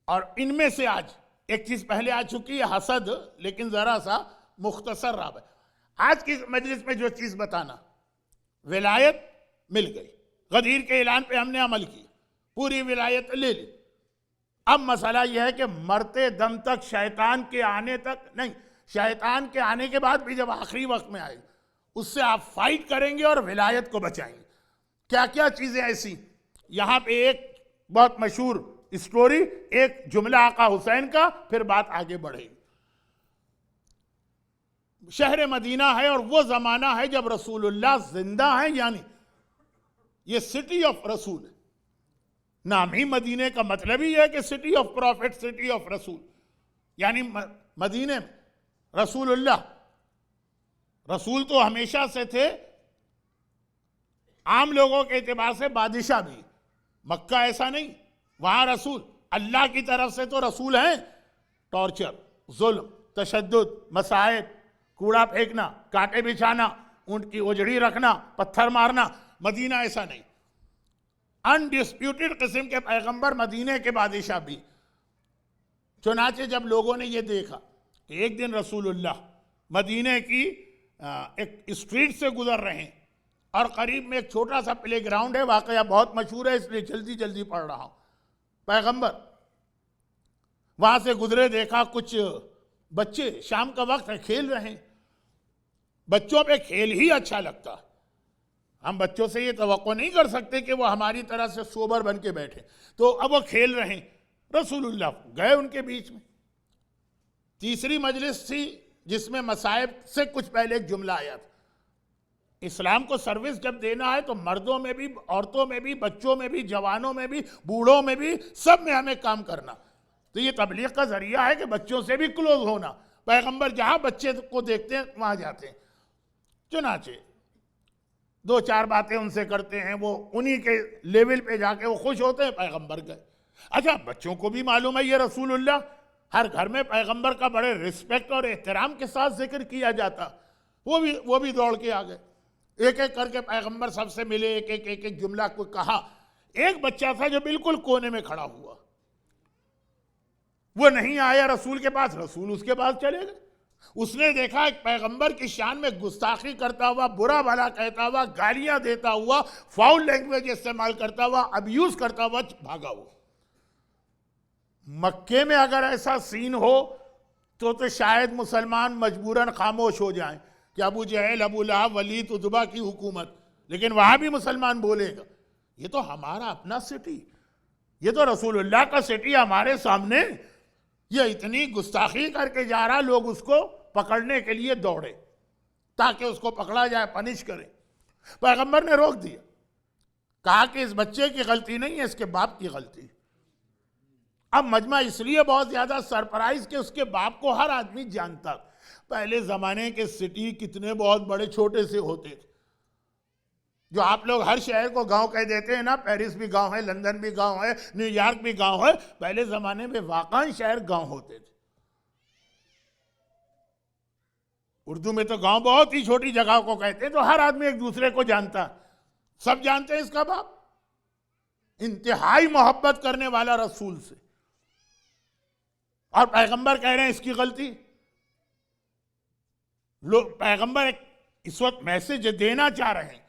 اور ان میں سے آج ایک چیز پہلے آ چکی ہے، حسد، لیکن ذرا سا مختصر راب ہے۔ آج کی مجلس میں جو چیز بتانا، ولایت مل گئی، غدیر کے اعلان پہ ہم نے عمل کی، پوری ولایت لے لی۔ اب مسئلہ یہ ہے کہ مرتے دم تک، شیطان کے آنے تک نہیں، شیطان کے آنے کے بعد بھی جب آخری وقت میں آئے، اس سے آپ فائٹ کریں گے اور ولایت کو بچائیں گے۔ کیا کیا چیزیں ایسی؟ یہاں پہ ایک بہت مشہور اسٹوری، ایک جملہ آقا حسین کا، پھر بات آگے بڑھے گی۔ شہر مدینہ ہے اور وہ زمانہ ہے جب رسول اللہ زندہ ہیں، یعنی یہ سٹی آف رسول ہے۔ نام ہی مدینے کا مطلب ہی ہے کہ city of prophet, city of رسول، یعنی مدینے میں رسول اللہ، رسول تو ہمیشہ سے تھے، عام لوگوں کے اعتبار سے بادشاہ بھی، مکہ ایسا نہیں، وہاں رسول اللہ کی طرف سے تو رسول ہیں۔ ٹارچر، ظلم، تشدد، مصائب، کوڑا پھینکنا، کانٹے بچھانا، اونٹ کی اجڑی رکھنا، پتھر مارنا، مدینہ ایسا نہیں، انڈسپیوٹڈ قسم کے پیغمبر، مدینے کے بادشاہ بھی۔ چنانچہ جب لوگوں نے یہ دیکھا کہ ایک دن رسول اللہ مدینے کی ایک اسٹریٹ سے گزر رہے ہیں، اور قریب میں ایک چھوٹا سا پلے گراؤنڈ ہے، واقعہ بہت مشہور ہے اس لیے جلدی جلدی پڑھ رہا ہوں۔ پیغمبر وہاں سے گزرے، دیکھا کچھ بچے، شام کا وقت ہے، کھیل رہے ہیں۔ بچوں پہ کھیل ہی اچھا لگتا، ہم بچوں سے یہ توقع نہیں کر سکتے کہ وہ ہماری طرح سے سوبر بن کے بیٹھے، تو اب وہ کھیل رہے ہیں۔ رسول اللہ گئے ان کے بیچ میں. تیسری مجلس تھی جس میں مصائب سے کچھ پہلے ایک جملہ آیا تھا. اسلام کو سروس جب دینا ہے تو مردوں میں بھی، عورتوں میں بھی، بچوں میں بھی، جوانوں میں بھی، بوڑھوں میں بھی، سب میں ہمیں کام کرنا. تو یہ تبلیغ کا ذریعہ ہے کہ بچوں سے بھی کلوز ہونا. پیغمبر جہاں بچے کو دیکھتے ہیں وہاں جاتے ہیں. چنانچہ دو چار باتیں ان سے کرتے ہیں، وہ انہی کے لیول پہ جا کے وہ خوش ہوتے ہیں. پیغمبر گئے. اچھا بچوں کو بھی معلوم ہے یہ رسول اللہ، ہر گھر میں پیغمبر کا بڑے رسپیکٹ اور احترام کے ساتھ ذکر کیا جاتا. وہ بھی دوڑ کے آ گئے. ایک ایک کر کے پیغمبر سب سے ملے، ایک ایک جملہ کو کہا. ایک بچہ تھا جو بالکل کونے میں کھڑا ہوا، وہ نہیں آیا رسول کے پاس، رسول اس کے پاس چلے گئے. اس نے دیکھا ایک پیغمبر کی شان میں گستاخی کرتا ہوا، برا بھلا کہتا ہوا، گالیاں دیتا ہوا، فاؤل لینگویج استعمال کرتا ہوا، ابیوز کرتا ہوا بھاگا ہوا. مکے میں اگر ایسا سین ہو تو شاید مسلمان مجبوراً خاموش ہو جائیں کہ ابو جہل، ابو لہب، ولید، عتبہ کی حکومت. لیکن وہاں بھی مسلمان بولے گا یہ تو ہمارا اپنا سٹی، یہ تو رسول اللہ کا سٹی ہمارے سامنے، یہ اتنی گستاخی کر کے جا رہا. لوگ اس کو پکڑنے کے لیے دوڑے تاکہ اس کو پکڑا جائے، پنش کرے. پیغمبر نے روک دیا، کہا کہ اس بچے کی غلطی نہیں ہے، اس کے باپ کی غلطی. اب مجمع اس لیے بہت زیادہ سرپرائز کہ اس کے باپ کو ہر آدمی جانتا. پہلے زمانے کے سٹی کتنے بہت بڑے چھوٹے سے ہوتے تھے. جو آپ لوگ ہر شہر کو گاؤں کہہ دیتے ہیں نا، پیرس بھی گاؤں ہے، لندن بھی گاؤں ہے، نیو یارک بھی گاؤں ہے. پہلے زمانے میں واقعی شہر گاؤں ہوتے تھے. اردو میں تو گاؤں بہت ہی چھوٹی جگہ کو کہتے ہیں، تو ہر آدمی ایک دوسرے کو جانتا. سب جانتے ہیں اس کا باپ انتہائی محبت کرنے والا رسول سے. اور پیغمبر کہہ رہے ہیں اس کی غلطی. پیغمبر اس وقت میسج دینا چاہ رہے ہیں.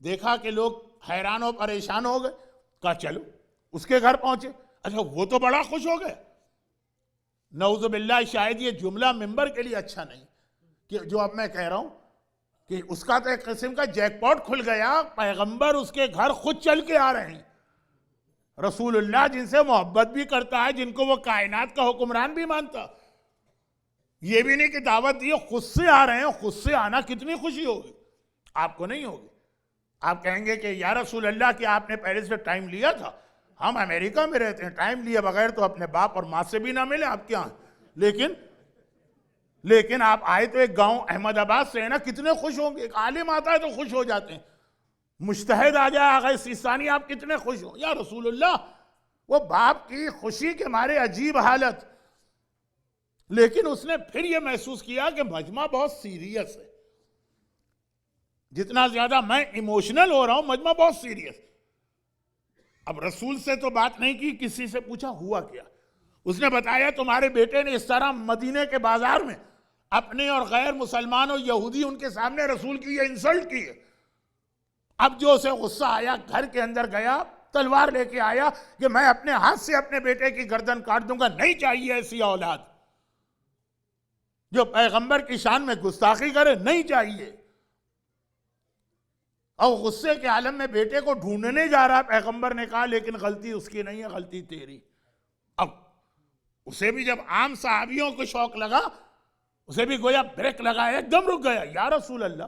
دیکھا کہ لوگ حیران و پریشان ہو گئے، کہا چلو اس کے گھر پہنچے. اچھا وہ تو بڑا خوش ہو گئے. نعوذ باللہ، شاید یہ جملہ ممبر کے لیے اچھا نہیں کہ جو اب میں کہہ رہا ہوں، کہ اس کا تو ایک قسم کا جیک پاٹ کھل گیا. پیغمبر اس کے گھر خود چل کے آ رہے ہیں. رسول اللہ جن سے محبت بھی کرتا ہے، جن کو وہ کائنات کا حکمران بھی مانتا، یہ بھی نہیں کہ دعوت دی، خود سے آ رہے ہیں. خود سے آنا کتنی خوشی ہوگی. آپ کو نہیں ہوگی. آپ کہیں گے کہ یا رسول اللہ کہ آپ نے پیرس سے ٹائم لیا تھا، ہم امریکہ میں رہتے ہیں، ٹائم لیے بغیر تو اپنے باپ اور ماں سے بھی نہ ملے آپ کیا ہیں. لیکن آپ آئے تو ایک گاؤں احمد آباد سے ہے نا، کتنے خوش ہوں گے. ایک عالم آتا ہے تو خوش ہو جاتے ہیں. مجتہد آ جائے آغا سیستانی، آپ کتنے خوش ہوں. یا رسول اللہ، وہ باپ کی خوشی کے مارے عجیب حالت. لیکن اس نے پھر یہ محسوس کیا کہ مجمع بہت سیریس ہے. جتنا زیادہ میں ایموشنل ہو رہا ہوں، مجمع بہت سیریس. اب رسول سے تو بات نہیں کی، کسی سے پوچھا ہوا کیا. اس نے بتایا تمہارے بیٹے نے اس طرح مدینے کے بازار میں اپنے اور غیر مسلمان اور یہودی ان کے سامنے رسول کی یہ انسلٹ کی ہے. اب جو اسے غصہ آیا، گھر کے اندر گیا، تلوار لے کے آیا کہ میں اپنے ہاتھ سے اپنے بیٹے کی گردن کاٹ دوں گا. نہیں چاہیے ایسی اولاد جو پیغمبر کی شان میں گستاخی کرے، نہیں چاہیے. اور غصے کے عالم میں بیٹے کو ڈھونڈنے جا رہا. پیغمبر نے کہا لیکن غلطی اس کی نہیں ہے، غلطی تیری. اب اسے بھی جب عام صحابیوں کو شوق لگا، اسے بھی گویا بریک لگایا، ایک دم رک گیا. یا رسول اللہ،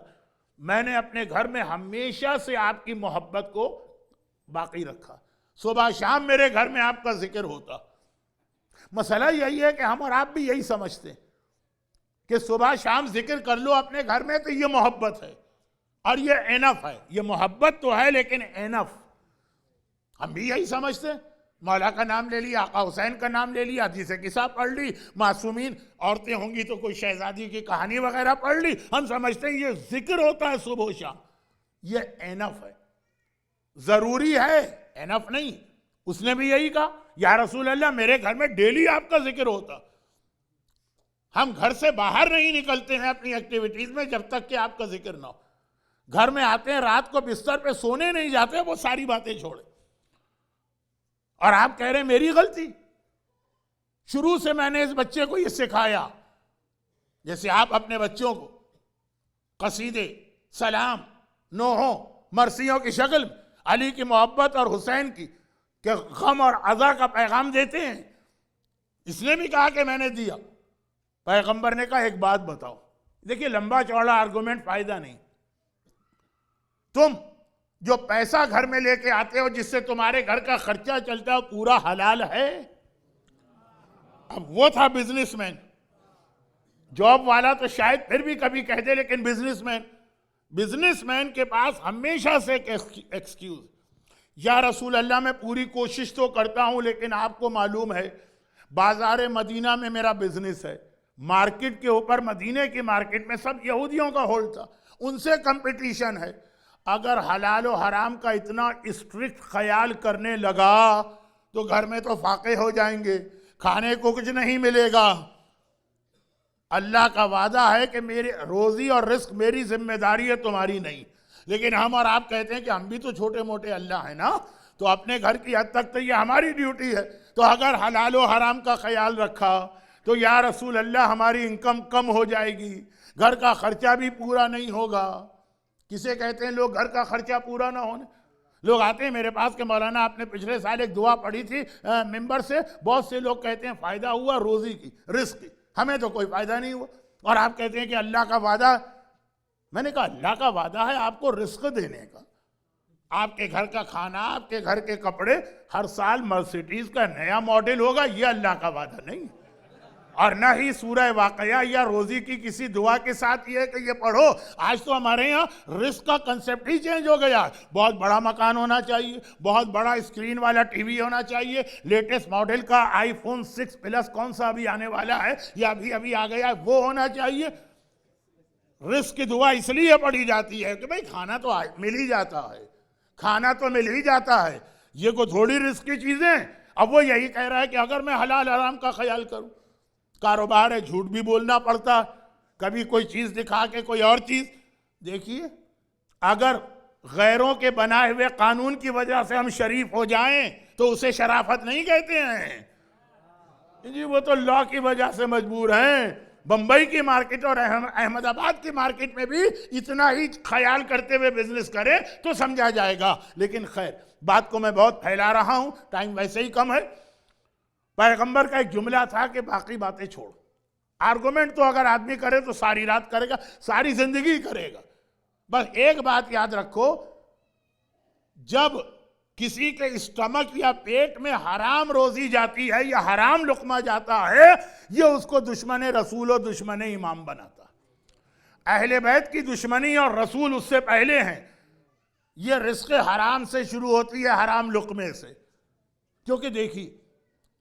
میں نے اپنے گھر میں ہمیشہ سے آپ کی محبت کو باقی رکھا. صبح شام میرے گھر میں آپ کا ذکر ہوتا. مسئلہ یہی ہے کہ ہم اور آپ بھی یہی سمجھتے ہیں کہ صبح شام ذکر کر لو اپنے گھر میں تو یہ محبت ہے اور یہ انف ہے. یہ محبت تو ہے لیکن انف. ہم بھی یہی سمجھتے ہیں. مولا کا نام لے لیا، آقا حسین کا نام لے لیا، حدیث قصہ پڑھ لی، معصومین عورتیں ہوں گی تو کوئی شہزادی کی کہانی وغیرہ پڑھ لی. ہم سمجھتے ہیں یہ ذکر ہوتا ہے صبح و شام. یہ انف ہے، ضروری ہے، انف نہیں. اس نے بھی یہی کہا یا رسول اللہ میرے گھر میں ڈیلی آپ کا ذکر ہوتا. ہم گھر سے باہر نہیں نکلتے ہیں اپنی ایکٹیویٹیز میں جب تک کہ آپ کا ذکر نہ ہو. گھر میں آتے ہیں، رات کو بستر پہ سونے نہیں جاتے، وہ ساری باتیں چھوڑے. اور آپ کہہ رہے ہیں میری غلطی. شروع سے میں نے اس بچے کو یہ سکھایا، جیسے آپ اپنے بچوں کو قصیدے، سلام، نوحوں، مرثیوں کی شکل میں علی کی محبت اور حسین کی کہ غم اور عزا کا پیغام دیتے ہیں. اس نے بھی کہا کہ میں نے دیا. پیغمبر نے کہا ایک بات بتاؤ. دیکھیے لمبا چوڑا آرگومنٹ فائدہ نہیں. تم جو پیسہ گھر میں لے کے آتے ہو جس سے تمہارے گھر کا خرچہ چلتا ہے پورا حلال ہے؟ اب وہ تھا بزنس مین. جاب والا تو شاید پھر بھی کبھی کہہ دے, لیکن بزنس مین کے پاس ہمیشہ سے ایک ایکسکیوز, یا رسول اللہ میں پوری کوشش تو کرتا ہوں لیکن آپ کو معلوم ہے بازار مدینہ میں میرا بزنس ہے, مارکیٹ کے اوپر مدینے کی مارکیٹ میں سب یہودیوں کا ہولڈ تھا, ان سے کمپٹیشن ہے. اگر حلال و حرام کا اتنا اسٹرکٹ خیال کرنے لگا تو گھر میں تو فاقے ہو جائیں گے, کھانے کو کچھ نہیں ملے گا. اللہ کا وعدہ ہے کہ میری روزی اور رزق میری ذمہ داری ہے, تمہاری نہیں. لیکن ہم اور آپ کہتے ہیں کہ ہم بھی تو چھوٹے موٹے اللہ ہیں نا, تو اپنے گھر کی حد تک تو یہ ہماری ڈیوٹی ہے. تو اگر حلال و حرام کا خیال رکھا تو یا رسول اللہ ہماری انکم کم ہو جائے گی, گھر کا خرچہ بھی پورا نہیں ہوگا. کسے کہتے ہیں لوگ گھر کا خرچہ پورا نہ ہونے؟ لوگ آتے ہیں میرے پاس کہ مولانا آپ نے پچھلے سال ایک دعا پڑھی تھی ممبر سے, بہت سے لوگ کہتے ہیں فائدہ ہوا روزی کی, رزق کی, ہمیں تو کوئی فائدہ نہیں ہوا. اور آپ کہتے ہیں کہ اللہ کا وعدہ. میں نے کہا اللہ کا وعدہ ہے آپ کو رزق دینے کا, آپ کے گھر کا کھانا, آپ کے گھر کے کپڑے, ہر سال مرسیڈیز کا نیا ماڈل ہوگا, یہ اللہ کا وعدہ نہیں. اور نہ ہی سورہ واقعہ یا روزی کی کسی دعا کے ساتھ یہ کہ یہ پڑھو. آج تو ہمارے یہاں رزق کا کنسیپٹ ہی چینج ہو گیا. بہت بڑا مکان ہونا چاہیے, بہت بڑا اسکرین والا ٹی وی ہونا چاہیے, لیٹسٹ ماڈل کا آئی فون 6 پلس کون سا ابھی آنے والا ہے یا ابھی آ گیا ہے وہ ہونا چاہیے. رزق کی دعا اس لیے پڑھی جاتی ہے کہ بھئی کھانا تو مل ہی جاتا ہے, کھانا تو مل ہی جاتا ہے, یہ کوئی تھوڑی رزق کی چیزیں. اب وہ یہی کہہ رہا ہے کہ اگر میں حلال حرام کا خیال کروں, کاروبار ہے جھوٹ بھی بولنا پڑتا, کبھی کوئی چیز دکھا کے کوئی اور چیز. دیکھیے اگر غیروں کے بنائے ہوئے قانون کی وجہ سے ہم شریف ہو جائیں تو اسے شرافت نہیں کہتے ہیں جی, وہ تو لا کی وجہ سے مجبور ہیں. بمبئی کی مارکیٹ اور احمد آباد کی مارکیٹ میں بھی اتنا ہی خیال کرتے ہوئے بزنس کرے تو سمجھا جائے گا. لیکن خیر بات کو میں بہت پھیلا رہا ہوں, ٹائم ویسے ہی کم ہے. پیغمبر کا ایک جملہ تھا کہ باقی باتیں چھوڑ. آرگومنٹ تو اگر آدمی کرے تو ساری رات کرے گا, ساری زندگی کرے گا. بس ایک بات یاد رکھو, جب کسی کے اسٹمک یا پیٹ میں حرام روزی جاتی ہے یا حرام لقمہ جاتا ہے, یہ اس کو دشمن رسول و دشمن امام بناتا. اہل بیت کی دشمنی اور رسول اس سے پہلے ہیں. یہ رزق حرام سے شروع ہوتی ہے, حرام لقمے سے. کیونکہ دیکھیے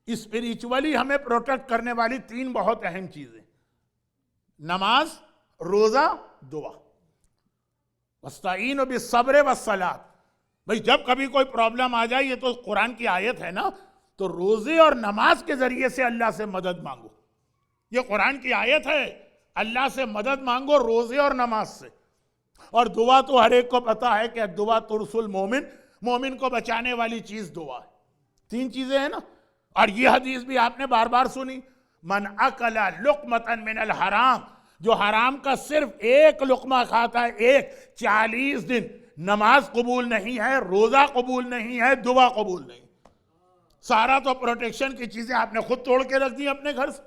اسپریچولی ہمیں پروٹیکٹ کرنے والی 3 بہت اہم چیزیں: نماز, روزہ, دعا. وَاسْتَعِينُوا بِالصَّبْرِ وَالصَّلَاةِ. بھئی جب کبھی کوئی پرابلم آ جائے, یہ تو قرآن کی آیت ہے نا, تو روزے اور نماز کے ذریعے سے اللہ سے مدد مانگو. یہ قرآن کی آیت ہے, اللہ سے مدد مانگو روزے اور نماز سے. اور دعا تو ہر ایک کو پتا ہے کہ دعا ترس المومن, مومن کو بچانے والی چیز دعا ہے. 3 چیزیں ہیں نا. اور یہ حدیث بھی آپ نے بار بار سنی, من اکل لقمۃ من الحرام, جو حرام کا صرف ایک لقمہ کھاتا ہے, 40 دن نماز قبول نہیں ہے, روزہ قبول نہیں ہے, دعا قبول نہیں. سارا تو پروٹیکشن کی چیزیں آپ نے خود توڑ کے رکھ دی اپنے گھر سے.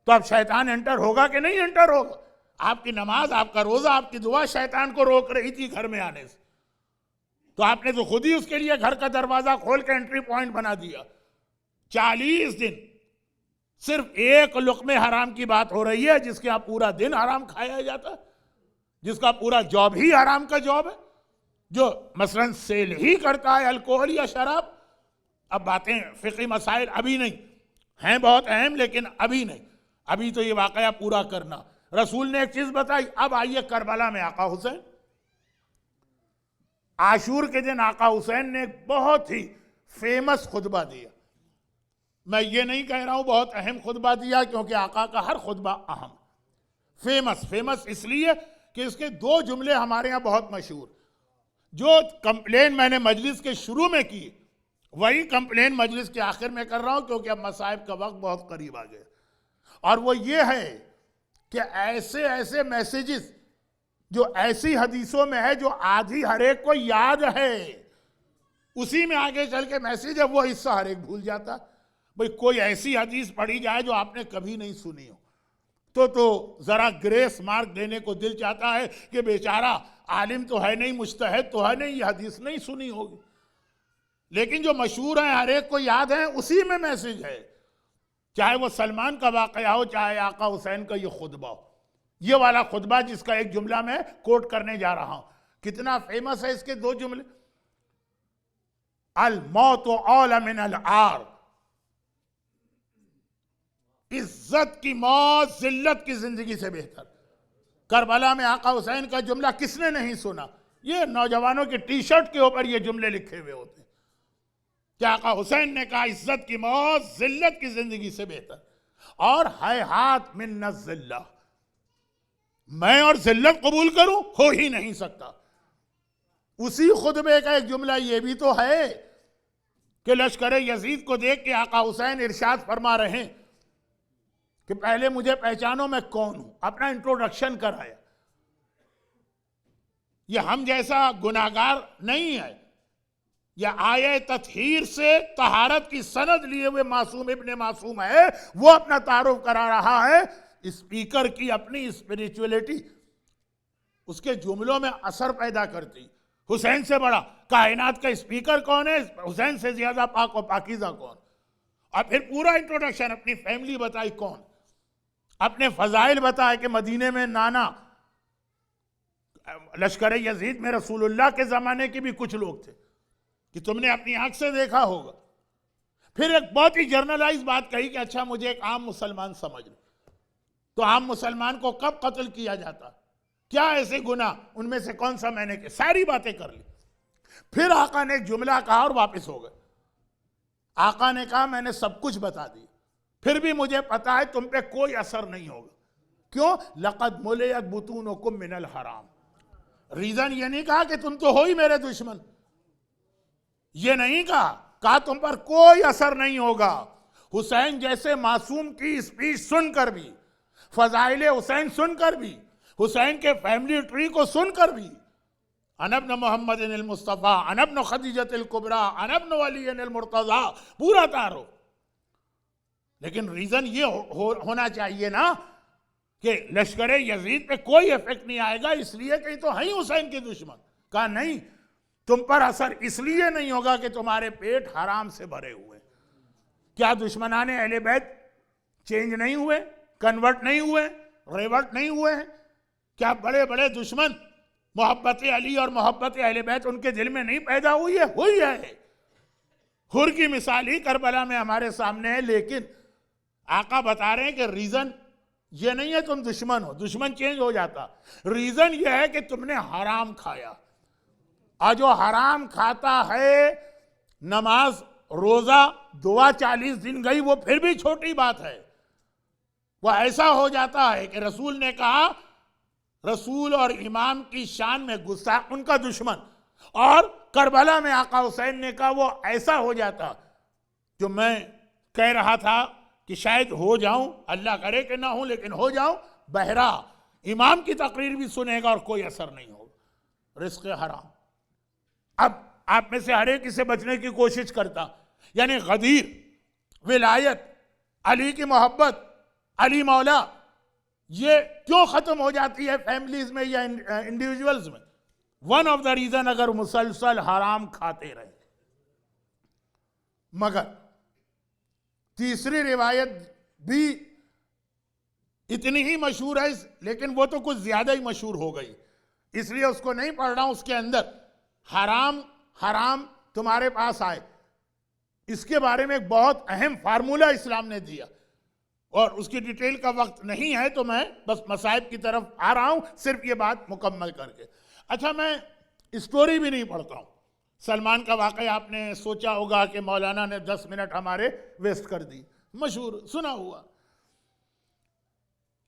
تو اب شیطان انٹر ہوگا کہ نہیں انٹر ہوگا؟ آپ کی نماز, آپ کا روزہ, آپ کی دعا شیطان کو روک رہی تھی گھر میں آنے سے. تو آپ نے تو خود ہی اس کے لیے گھر کا دروازہ کھول کے انٹری پوائنٹ بنا دیا. 40 دن صرف ایک لقمے حرام کی بات ہو رہی ہے, جس کے آپ پورا دن حرام کھایا جاتا ہے, جس کا پورا جاب ہی حرام کا جاب ہے, جو مثلا سیل ہی کرتا ہے الکوہل یا شراب. اب باتیں فقہی مسائل ابھی نہیں ہیں, بہت اہم, لیکن ابھی نہیں. ابھی تو یہ واقعہ پورا کرنا. رسول نے ایک چیز بتائی. اب آئیے کربلا میں آقا حسین. عاشور کے دن آقا حسین نے ایک بہت ہی فیمس خطبہ دیا. میں یہ نہیں کہہ رہا ہوں بہت اہم خطبہ دیا, کیونکہ آقا کا ہر خطبہ اہم. فیمس اس لیے کہ اس کے 2 جملے ہمارے ہاں بہت مشہور. جو کمپلین میں نے مجلس کے شروع میں کی, وہی کمپلین مجلس کے آخر میں کر رہا ہوں, کیونکہ اب مصائب کا وقت بہت قریب آ گیا. اور وہ یہ ہے کہ ایسے میسیجز جو ایسی حدیثوں میں ہے جو آدھی ہر ایک کو یاد ہے, اسی میں آگے چل کے میسج ہے، وہ حصہ ہر ایک بھول جاتا. بھئی کوئی ایسی حدیث پڑھی جائے جو آپ نے کبھی نہیں سنی ہو تو ذرا گریس مارک دینے کو دل چاہتا ہے کہ بیچارہ عالم تو ہے نہیں، مجتہد تو ہے نہیں، یہ حدیث نہیں سنی ہوگی. لیکن جو مشہور ہیں، ہر ایک کو یاد ہے، اسی میں میسج ہے. چاہے وہ سلمان کا واقعہ ہو، چاہے آقا حسین کا یہ خطبہ ہو. یہ والا خطبہ جس کا ایک جملہ میں کوٹ کرنے جا رہا ہوں، کتنا فیمس ہے اس کے 2 جملے. الموت اعلی من العار، عزت کی موت ذلت کی زندگی سے بہتر. کربلا میں آقا حسین کا جملہ کس نے نہیں سنا؟ یہ نوجوانوں کی ٹی شرٹ کے اوپر یہ جملے لکھے ہوئے ہوتے ہیں کہ آقا حسین نے کہا عزت کی موت ذلت کی زندگی سے بہتر. اور ہیہات من الذلہ، میں اور ذلت قبول کروں، ہو ہی نہیں سکتا. اسی خطبے کا ایک جملہ یہ بھی تو ہے کہ لشکر یزید کو دیکھ کے آقا حسین ارشاد فرما رہے ہیں کہ پہلے مجھے پہچانو میں کون ہوں. اپنا انٹروڈکشن کرایا. یہ ہم جیسا گناہگار نہیں ہے، یہ آیہ تطہیر سے طہارت کی سند لیے ہوئے معصوم ابن معصوم ہے. وہ اپنا تعارف کرا رہا ہے. اسپیکر کی اپنی اسپریچولیٹی اس کے جملوں میں اثر پیدا کرتی. حسین سے بڑا کائنات کا اسپیکر کون ہے؟ حسین سے زیادہ پاک و پاکیزہ کون؟ اور پھر پورا انٹروڈکشن، اپنی فیملی بتائی کون، اپنے فضائل بتائے کہ مدینے میں نانا لشکر یزید میں رسول اللہ کے زمانے کے بھی کچھ لوگ تھے کہ تم نے اپنی آنکھ سے دیکھا ہوگا. پھر ایک بہت ہی جرنلائز بات کہی کہ اچھا مجھے ایک عام مسلمان سمجھ لو. تو عام مسلمان کو کب قتل کیا جاتا؟ کیا ایسے گناہ ان میں سے کون سا میں نے کہ ساری باتیں کر لی. پھر آقا نے ایک جملہ کہا اور واپس ہو گئے. آقا نے کہا میں نے سب کچھ بتا دی، پھر بھی مجھے پتا ہے تم پہ کوئی اثر نہیں ہوگا. کیوں؟ لقد ملئت بطونکم من الحرام. ریزن یہ نہیں کہا کہ تم تو ہو ہی میرے دشمن، یہ نہیں کہا تم پر کوئی اثر نہیں ہوگا. حسین جیسے معصوم کی اسپیچ سن کر بھی، فضائل حسین سن کر بھی، حسین کے فیملی ٹری کو سن کر بھی، انا ابن محمد المصطفیٰ، انا ابن خدیجۃ الکبریٰ، انا ابن علی المرتضیٰ، پورا تعارف. لیکن ریزن یہ ہونا چاہیے نا کہ لشکر یزید پہ کوئی ایفیکٹ نہیں آئے گا اس لیے کہ تو ہیں حسین کے دشمن. کہا نہیں، تم پر اثر اس لیے نہیں ہوگا کہ تمہارے پیٹ حرام سے بھرے ہوئے. کیا دشمنان اہل بیت چینج نہیں ہوئے، کنورٹ نہیں ہوئے، ریورٹ نہیں ہوئے ہیں؟ کیا بڑے بڑے دشمن محبت علی اور محبت اہل بیت ان کے دل میں نہیں پیدا ہوئی ہے؟ ہوئی ہے. حر کی مثال ہی کربلا میں ہمارے سامنے ہے. لیکن آقا بتا رہے ہیں کہ ریزن یہ نہیں ہے تم دشمن ہو، دشمن چینج ہو جاتا. ریزن یہ ہے کہ تم نے حرام کھایا. اور جو حرام کھاتا ہے، نماز روزہ دعا 40 دن گئی وہ پھر بھی چھوٹی بات ہے. وہ ایسا ہو جاتا ہے کہ رسول نے کہا رسول اور امام کی شان میں گستاخ ان کا دشمن. اور کربلا میں آقا حسین نے کہا وہ ایسا ہو جاتا جو میں کہہ رہا تھا کہ شاید ہو جاؤں، اللہ کرے کہ نہ ہوں لیکن ہو جاؤں بہرا، امام کی تقریر بھی سنے گا اور کوئی اثر نہیں ہوگا. رزق حرام. اب آپ میں سے ہر ایک اسے بچنے کی کوشش کرتا. یعنی غدیر، ولایت، علی کی محبت، علی مولا، یہ کیوں ختم ہو جاتی ہے فیملیز میں یا انڈیویجولز میں؟ ون آف دا ریزن اگر مسلسل حرام کھاتے رہے. مگر تیسری روایت بھی اتنی ہی مشہور ہے لیکن وہ تو کچھ زیادہ ہی مشہور ہو گئی، اس لیے اس کو نہیں پڑھ رہا ہوں. اس کے اندر حرام تمہارے پاس آئے، اس کے بارے میں ایک بہت اہم فارمولہ اسلام نے دیا اور اس کی ڈیٹیل کا وقت نہیں ہے تو میں بس مصائب کی طرف آ رہا ہوں صرف یہ بات مکمل کر کے. اچھا میں اسٹوری بھی نہیں پڑھتا ہوں. سلمان کا واقعہ آپ نے سوچا ہوگا کہ مولانا نے 10 منٹ ہمارے ویسٹ کر دی، مشہور سنا ہوا.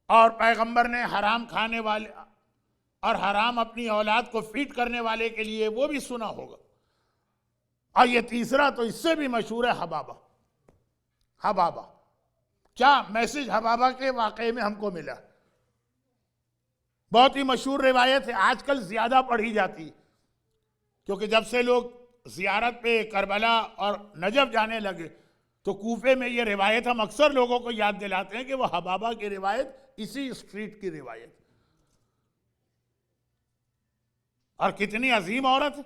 اور پیغمبر نے حرام کھانے والے اور حرام اپنی اولاد کو فیڈ کرنے والے کے لیے وہ بھی سنا ہوگا. اور یہ تیسرا تو اس سے بھی مشہور ہے، حبابہ. کیا میسج حبابہ کے واقعے میں ہم کو ملا؟ بہت ہی مشہور روایت ہے، آج کل زیادہ پڑھی جاتی کیونکہ جب سے لوگ زیارت پہ کربلا اور نجف جانے لگے تو کوفے میں یہ روایت ہم اکثر لوگوں کو یاد دلاتے ہیں کہ وہ حبابہ کی روایت اسی اسٹریٹ کی روایت، اور کتنی عظیم عورت،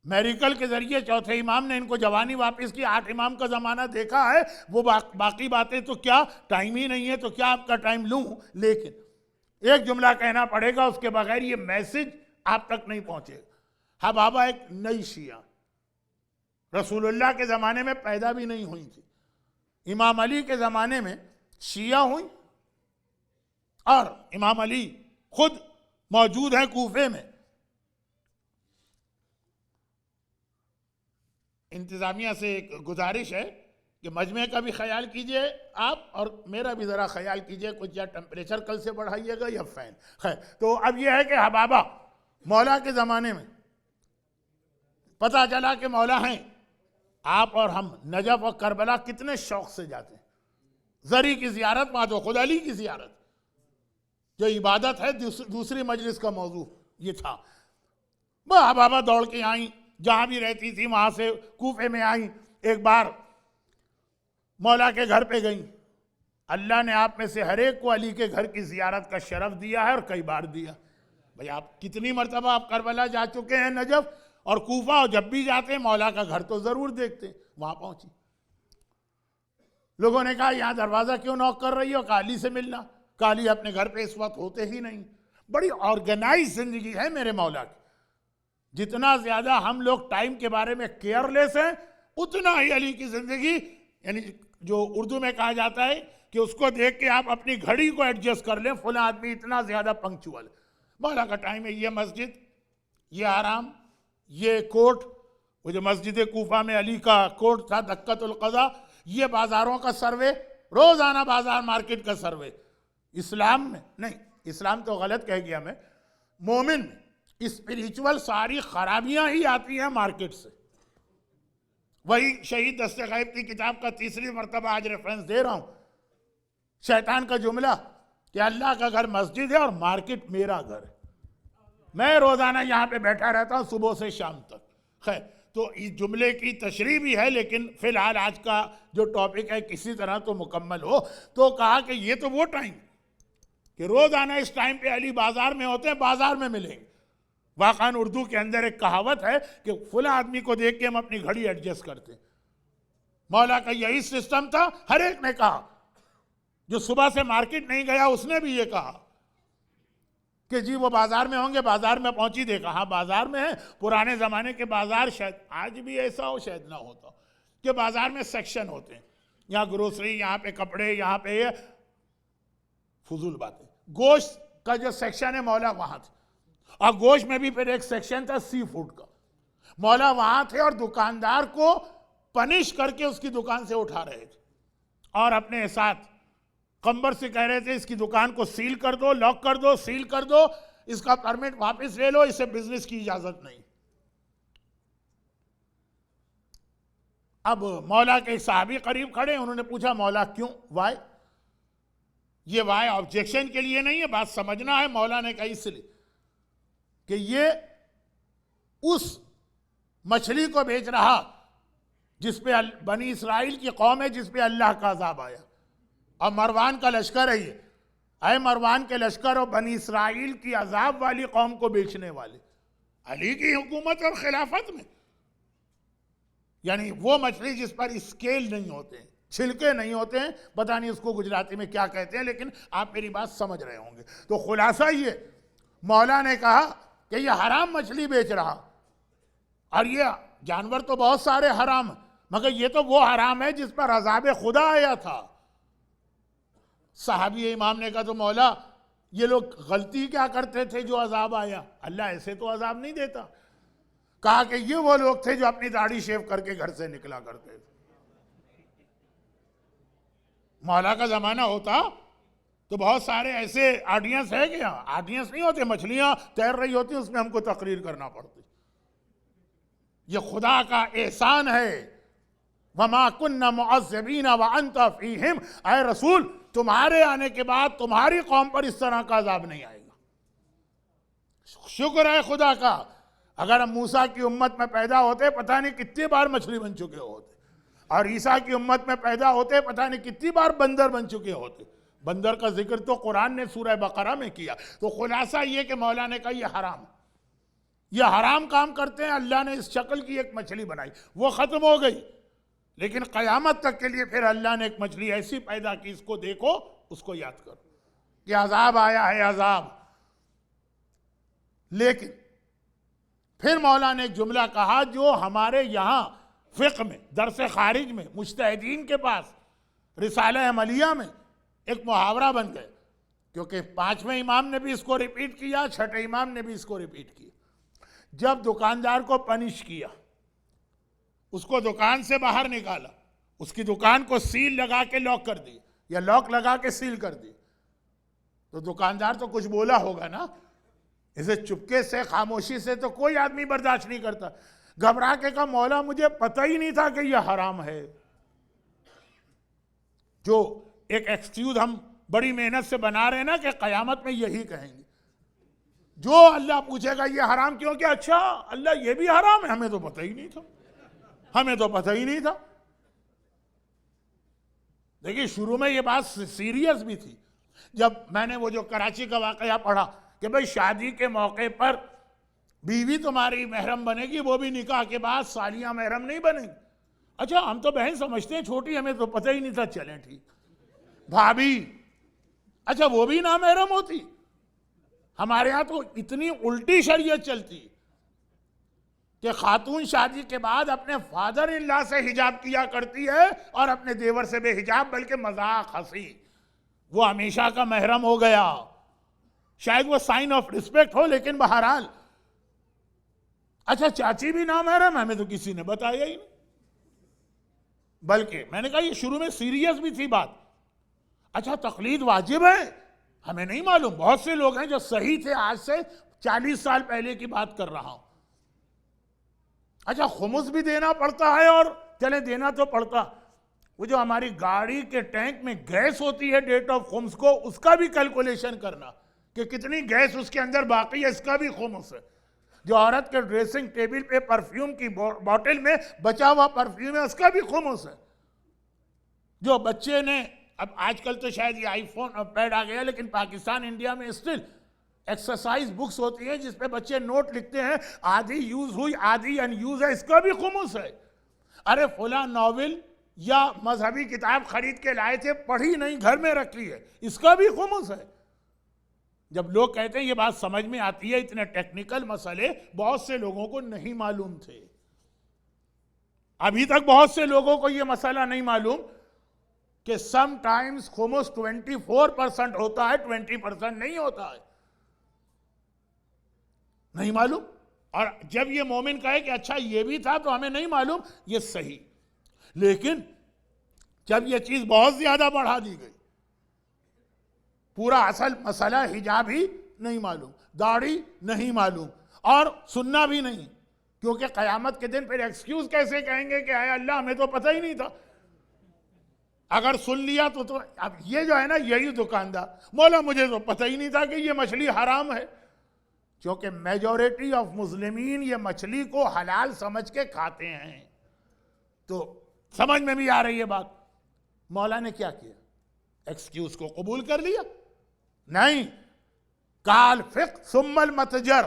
میریکل کے ذریعے چوتھے امام نے ان کو جوانی واپس کی۔ 8 امام کا زمانہ دیکھا ہے، وہ باقی باتیں تو کیا، ٹائم ہی نہیں ہے تو کیا آپ کا ٹائم لوں، لیکن ایک جملہ کہنا پڑے گا، اس کے بغیر یہ میسج آپ تک نہیں پہنچے گا۔ حبابہ ایک نئی شیعہ، رسول اللہ کے زمانے میں پیدا بھی نہیں ہوئی تھی، امام علی کے زمانے میں شیعہ ہوئی، اور امام علی خود موجود ہیں کوفے میں۔ انتظامیہ سے ایک گزارش ہے کہ مجمع کا بھی خیال کیجئے آپ، اور میرا بھی ذرا خیال کیجئے، کچھ یا ٹمپریچر کل سے بڑھائیے گا یا فین۔ خیر، تو اب یہ ہے کہ حبابہ مولا کے زمانے میں پتہ چلا کہ مولا ہیں، آپ اور ہم نجف اور کربلا کتنے شوق سے جاتے ہیں۔ زری کی زیارت، وہاں تو خود علی کی زیارت، جو عبادت ہے، دوسری مجلس کا موضوع یہ تھا۔ وہ حبابہ دوڑ کے آئیں، جہاں بھی رہتی تھی وہاں سے کوفے میں آئیں۔ ایک بار مولا کے گھر پہ گئیں، اللہ نے آپ میں سے ہر ایک کو علی کے گھر کی زیارت کا شرف دیا ہے، اور کئی بار دیا۔ بھئی آپ کتنی مرتبہ آپ کربلا جا چکے ہیں، نجف اور کوفہ، اور جب بھی جاتے ہیں مولا کا گھر تو ضرور دیکھتے ہیں۔ وہاں پہنچی، لوگوں نے کہا یہاں دروازہ کیوں نوک کر رہی ہو؟ کہا علی سے ملنا۔ کہا علی اپنے گھر پہ اس وقت ہوتے ہی نہیں۔ بڑی آرگنائز زندگی ہے میرے مولا کی۔ جتنا زیادہ ہم لوگ ٹائم کے بارے میں کیئر لیس ہیں، اتنا ہی علی کی زندگی، یعنی جو اردو میں کہا جاتا ہے کہ اس کو دیکھ کے آپ اپنی گھڑی کو ایڈجسٹ کر لیں، فلاں آدمی اتنا زیادہ پنکچوئل۔ مولا کا ٹائم ہے، یہ مسجد، یہ آرام، یہ کوٹ، وہ جو مسجد کوفہ میں علی کا کوٹ تھا، دکت القضا، یہ بازاروں کا سروے، روزانہ بازار مارکیٹ کا سروے۔ اسلام میں نہیں، اسلام تو غلط کہہ گیا میں، مومن میں اسپریچول ساری خرابیاں ہی آتی ہیں مارکیٹ سے۔ وہی شہید دست غیب کی کتاب کا تیسری مرتبہ آج ریفرنس دے رہا ہوں، شیطان کا جملہ کہ اللہ کا گھر مسجد ہے اور مارکیٹ میرا گھر ہے، میں روزانہ یہاں پہ بیٹھا رہتا ہوں صبح سے شام تک۔ خیر، تو اس جملے کی تشریح بھی ہے، لیکن فی الحال آج کا جو ٹاپک ہے کسی طرح تو مکمل ہو۔ تو کہا کہ یہ تو وہ ٹائم کہ روزانہ اس ٹائم پہ علی بازار میں ہوتے ہیں، بازار میں ملیں گے۔ واقعاً اردو کے اندر ایک کہاوت ہے کہ فلاں آدمی کو دیکھ کے ہم اپنی گھڑی ایڈجسٹ کرتے ہیں۔ مولا کا یہی سسٹم تھا، ہر ایک نے کہا، جو صبح سے مارکیٹ نہیں گیا اس نے بھی یہ کہا کہ جی وہ بازار میں ہوں گے۔ بازار میں پہنچی، دیکھا ہاں بازار میں ہے۔ پرانے زمانے کے بازار، شاید آج بھی ایسا ہو شاید نہ ہوتا، کہ بازار میں سیکشن ہوتے ہیں، یہاں گروسری، یہاں پہ کپڑے، یہاں پہ یہ فضول باتیں۔ گوشت کا جو سیکشن ہے مولا وہاں تھا، اور گوشت میں بھی پھر ایک سیکشن تھا سی فوڈ کا، مولا وہاں تھے، اور دکاندار کو پنش کر کے اس کی دکان سے اٹھا رہے تھے، اور اپنے ساتھ قمبر سے کہہ رہے تھے اس کی دکان کو سیل کر دو، لاک کر دو، سیل کر دو، اس کا پرمٹ واپس لے لو، اسے بزنس کی اجازت نہیں۔ اب مولا کے صحابی قریب کھڑے، انہوں نے پوچھا مولا کیوں، وائی؟ یہ وائی آبجیکشن کے لیے نہیں ہے، بات سمجھنا ہے۔ مولا نے کہا اس لیے کہ یہ اس مچھلی کو بیچ رہا جس پہ بنی اسرائیل کی قوم ہے، جس پہ اللہ کا عذاب آیا، اور مروان کا لشکر ہے۔ یہ اے مروان کے لشکر اور بنی اسرائیل کی عذاب والی قوم کو بیچنے والے، علی کی حکومت اور خلافت میں، یعنی وہ مچھلی جس پر اسکیل نہیں ہوتے ہیں، چھلکے نہیں ہوتے ہیں، پتہ نہیں اس کو گجراتی میں کیا کہتے ہیں، لیکن آپ میری بات سمجھ رہے ہوں گے۔ تو خلاصہ یہ مولا نے کہا کہ یہ حرام مچھلی بیچ رہا، اور یہ جانور تو بہت سارے حرام، مگر یہ تو وہ حرام ہے جس پر عذاب خدا آیا تھا۔ صحابی امام نے کہا تو مولا یہ لوگ غلطی کیا کرتے تھے جو عذاب آیا؟ اللہ ایسے تو عذاب نہیں دیتا۔ کہا کہ یہ وہ لوگ تھے جو اپنی داڑھی شیو کر کے گھر سے نکلا کرتے تھے۔ مولا کا زمانہ ہوتا تو بہت سارے ایسے آڈینس ہے کہ آڈینس نہیں ہوتے، مچھلیاں تیر رہی ہوتی، اس میں ہم کو تقریر کرنا پڑتی۔ یہ خدا کا احسان ہے، وَمَا كُنَّ مُعَذِّبِينَ وَأَنْتَ فِيهِمْ، اے رسول تمہارے آنے کے بعد تمہاری قوم پر اس طرح کا عذاب نہیں آئے گا۔ شکر ہے خدا کا، اگر ہم موسیٰ کی امت میں پیدا ہوتے پتہ نہیں کتنی بار مچھلی بن چکے ہوتے، اور عیسیٰ کی امت میں پیدا ہوتے پتہ نہیں کتنی بار بندر بن چکے ہوتے۔ بندر کا ذکر تو قرآن نے سورہ بقرہ میں کیا۔ تو خلاصہ یہ کہ مولا نے کہا یہ حرام، یہ حرام کام کرتے ہیں، اللہ نے اس شکل کی ایک مچھلی بنائی، وہ ختم ہو گئی، لیکن قیامت تک کے لیے پھر اللہ نے ایک مچھلی ایسی پیدا کی، اس کو دیکھو، اس کو یاد کرو کہ عذاب آیا ہے، عذاب۔ لیکن پھر مولا نے ایک جملہ کہا جو ہمارے یہاں فقہ میں، درس خارج میں، مجتہدین کے پاس، رسالہ عملیہ میں ایک محاورہ بن گئے، کیونکہ 5ویں امام نے بھی اس کو ریپیٹ کیا، 6ٹھے امام نے بھی اس کو ریپیٹ کیا۔ جب دکاندار کو پنش کیا، اس کو دکان سے باہر نکالا، اس کی دکان کو سیل لگا کے لاک کر دی یا لاک لگا کے سیل کر دی، تو دکاندار تو کچھ بولا ہوگا نا، اسے چپکے سے، خاموشی سے تو کوئی آدمی برداشت نہیں کرتا، گھبرا کے کہا مولا مجھے پتہ ہی نہیں تھا کہ یہ حرام ہے۔ جو ایک ایکسکیوز ہم بڑی محنت سے بنا رہے ہیں نا کہ قیامت میں یہی کہیں گے، جو اللہ پوچھے گا یہ حرام کیوں کہ اچھا اللہ یہ بھی حرام ہے، ہمیں تو پتہ ہی نہیں تھا، ہمیں تو پتہ ہی نہیں تھا۔ دیکھیے شروع میں یہ بات سیریس بھی تھی، جب میں نے وہ جو کراچی کا واقعہ پڑھا کہ بھئی شادی کے موقع پر بیوی تمہاری محرم بنے گی، وہ بھی نکاح کے بعد سالیاں محرم نہیں بنے گی۔ اچھا ہم تو بہن سمجھتے ہیں چھوٹی، ہمیں تو پتہ ہی نہیں تھا، چلیں ٹھیک۔ بھابی، اچھا وہ بھی نامحرم ہوتی؟ ہمارے ہاں تو اتنی الٹی شریعت چلتی کہ خاتون شادی کے بعد اپنے فادر ان لا سے حجاب کیا کرتی ہے اور اپنے دیور سے بے حجاب، بلکہ مذاق ہنسی، وہ ہمیشہ کا محرم ہو گیا۔ شاید وہ سائن آف رسپیکٹ ہو، لیکن بہرحال اچھا چاچی بھی نامحرم، ہمیں تو کسی نے بتایا ہی نہیں۔ بلکہ میں نے کہا یہ شروع میں سیریس بھی تھی بات۔ اچھا تقلید واجب ہے، ہمیں نہیں معلوم، بہت سے لوگ ہیں جو صحیح تھے، آج سے 40 سال پہلے کی بات کر رہا ہوں۔ اچھا خمس بھی دینا پڑتا ہے، اور چلیں دینا تو پڑتا، وہ جو ہماری گاڑی کے ٹینک میں گیس ہوتی ہے ڈیٹ آف خمس کو، اس کا بھی کیلکولیشن کرنا کہ کتنی گیس اس کے اندر باقی ہے، اس کا بھی خمس ہے۔ جو عورت کے ڈریسنگ ٹیبل پہ پرفیوم کی بوٹل میں بچا ہوا پرفیوم ہے، اس کا بھی خمس ہے۔ جو بچے نے، اب آج کل تو شاید یہ آئی فون اور پیڈ آ گیا، لیکن پاکستان انڈیا میں اسٹل ایکسرسائز بکس ہوتی ہیں جس پہ بچے نوٹ لکھتے ہیں، آدھی یوز ہوئی آدھی ان یوز ہے، اس کا بھی خمس ہے۔ ارے فلاں ناول یا مذہبی کتاب خرید کے لائے تھے، پڑھی نہیں، گھر میں رکھی ہے، اس کا بھی خمس ہے۔ جب لوگ کہتے ہیں یہ بات سمجھ میں آتی ہے، اتنے ٹیکنیکل مسئلے بہت سے لوگوں کو نہیں معلوم تھے، ابھی تک بہت سے لوگوں کو یہ مسئلہ نہیں معلوم کہ سم ٹائمز خمس 24% ہوتا ہے، 20% نہیں ہوتا ہے، نہیں معلوم۔ اور جب یہ مومن کہے کہ اچھا یہ بھی تھا تو ہمیں نہیں معلوم، یہ صحیح۔ لیکن جب یہ چیز بہت زیادہ بڑھا دی گئی، پورا اصل مسئلہ حجاب ہی نہیں معلوم، داڑھی نہیں معلوم، اور سننا بھی نہیں، کیونکہ قیامت کے دن پھر ایکسکیوز کیسے کہیں گے کہ اے اللہ ہمیں تو پتہ ہی نہیں تھا۔ اگر سن لیا تو اب یہ جو ہے نا، یہی دکاندار، مولا مجھے تو پتہ ہی نہیں تھا کہ یہ مچھلی حرام ہے، کیونکہ میجورٹی آف مسلمین یہ مچھلی کو حلال سمجھ کے کھاتے ہیں۔ تو سمجھ میں بھی آ رہی ہے بات۔ مولا نے کیا کیا؟ ایکسکیوز کو قبول کر لیا؟ نہیں، کال فقہ ثم المتجر،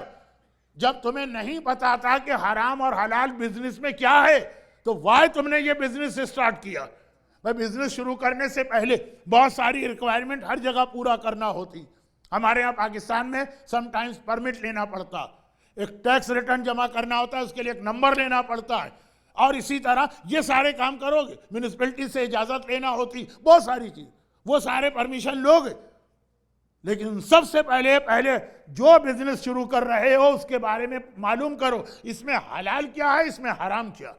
جب تمہیں نہیں پتا تھا کہ حرام اور حلال بزنس میں کیا ہے تو وائی تم نے یہ بزنس سٹارٹ کیا؟ میں بزنس شروع کرنے سے پہلے بہت ساری ریکوائرمنٹ ہر جگہ پورا کرنا ہوتی۔ ہمارے یہاں پاکستان میں سم ٹائمز پرمٹ لینا پڑتا، ایک ٹیکس ریٹرن جمع کرنا ہوتا ہے، اس کے لیے ایک نمبر لینا پڑتا ہے، اور اسی طرح یہ سارے کام کرو گے، میونسپلٹی سے اجازت لینا ہوتی، بہت ساری چیز، وہ سارے پرمیشن لوگ۔ لیکن سب سے پہلے جو بزنس شروع کر رہے ہو اس کے بارے میں معلوم کرو، اس میں حلال کیا ہے، اس میں حرام کیا۔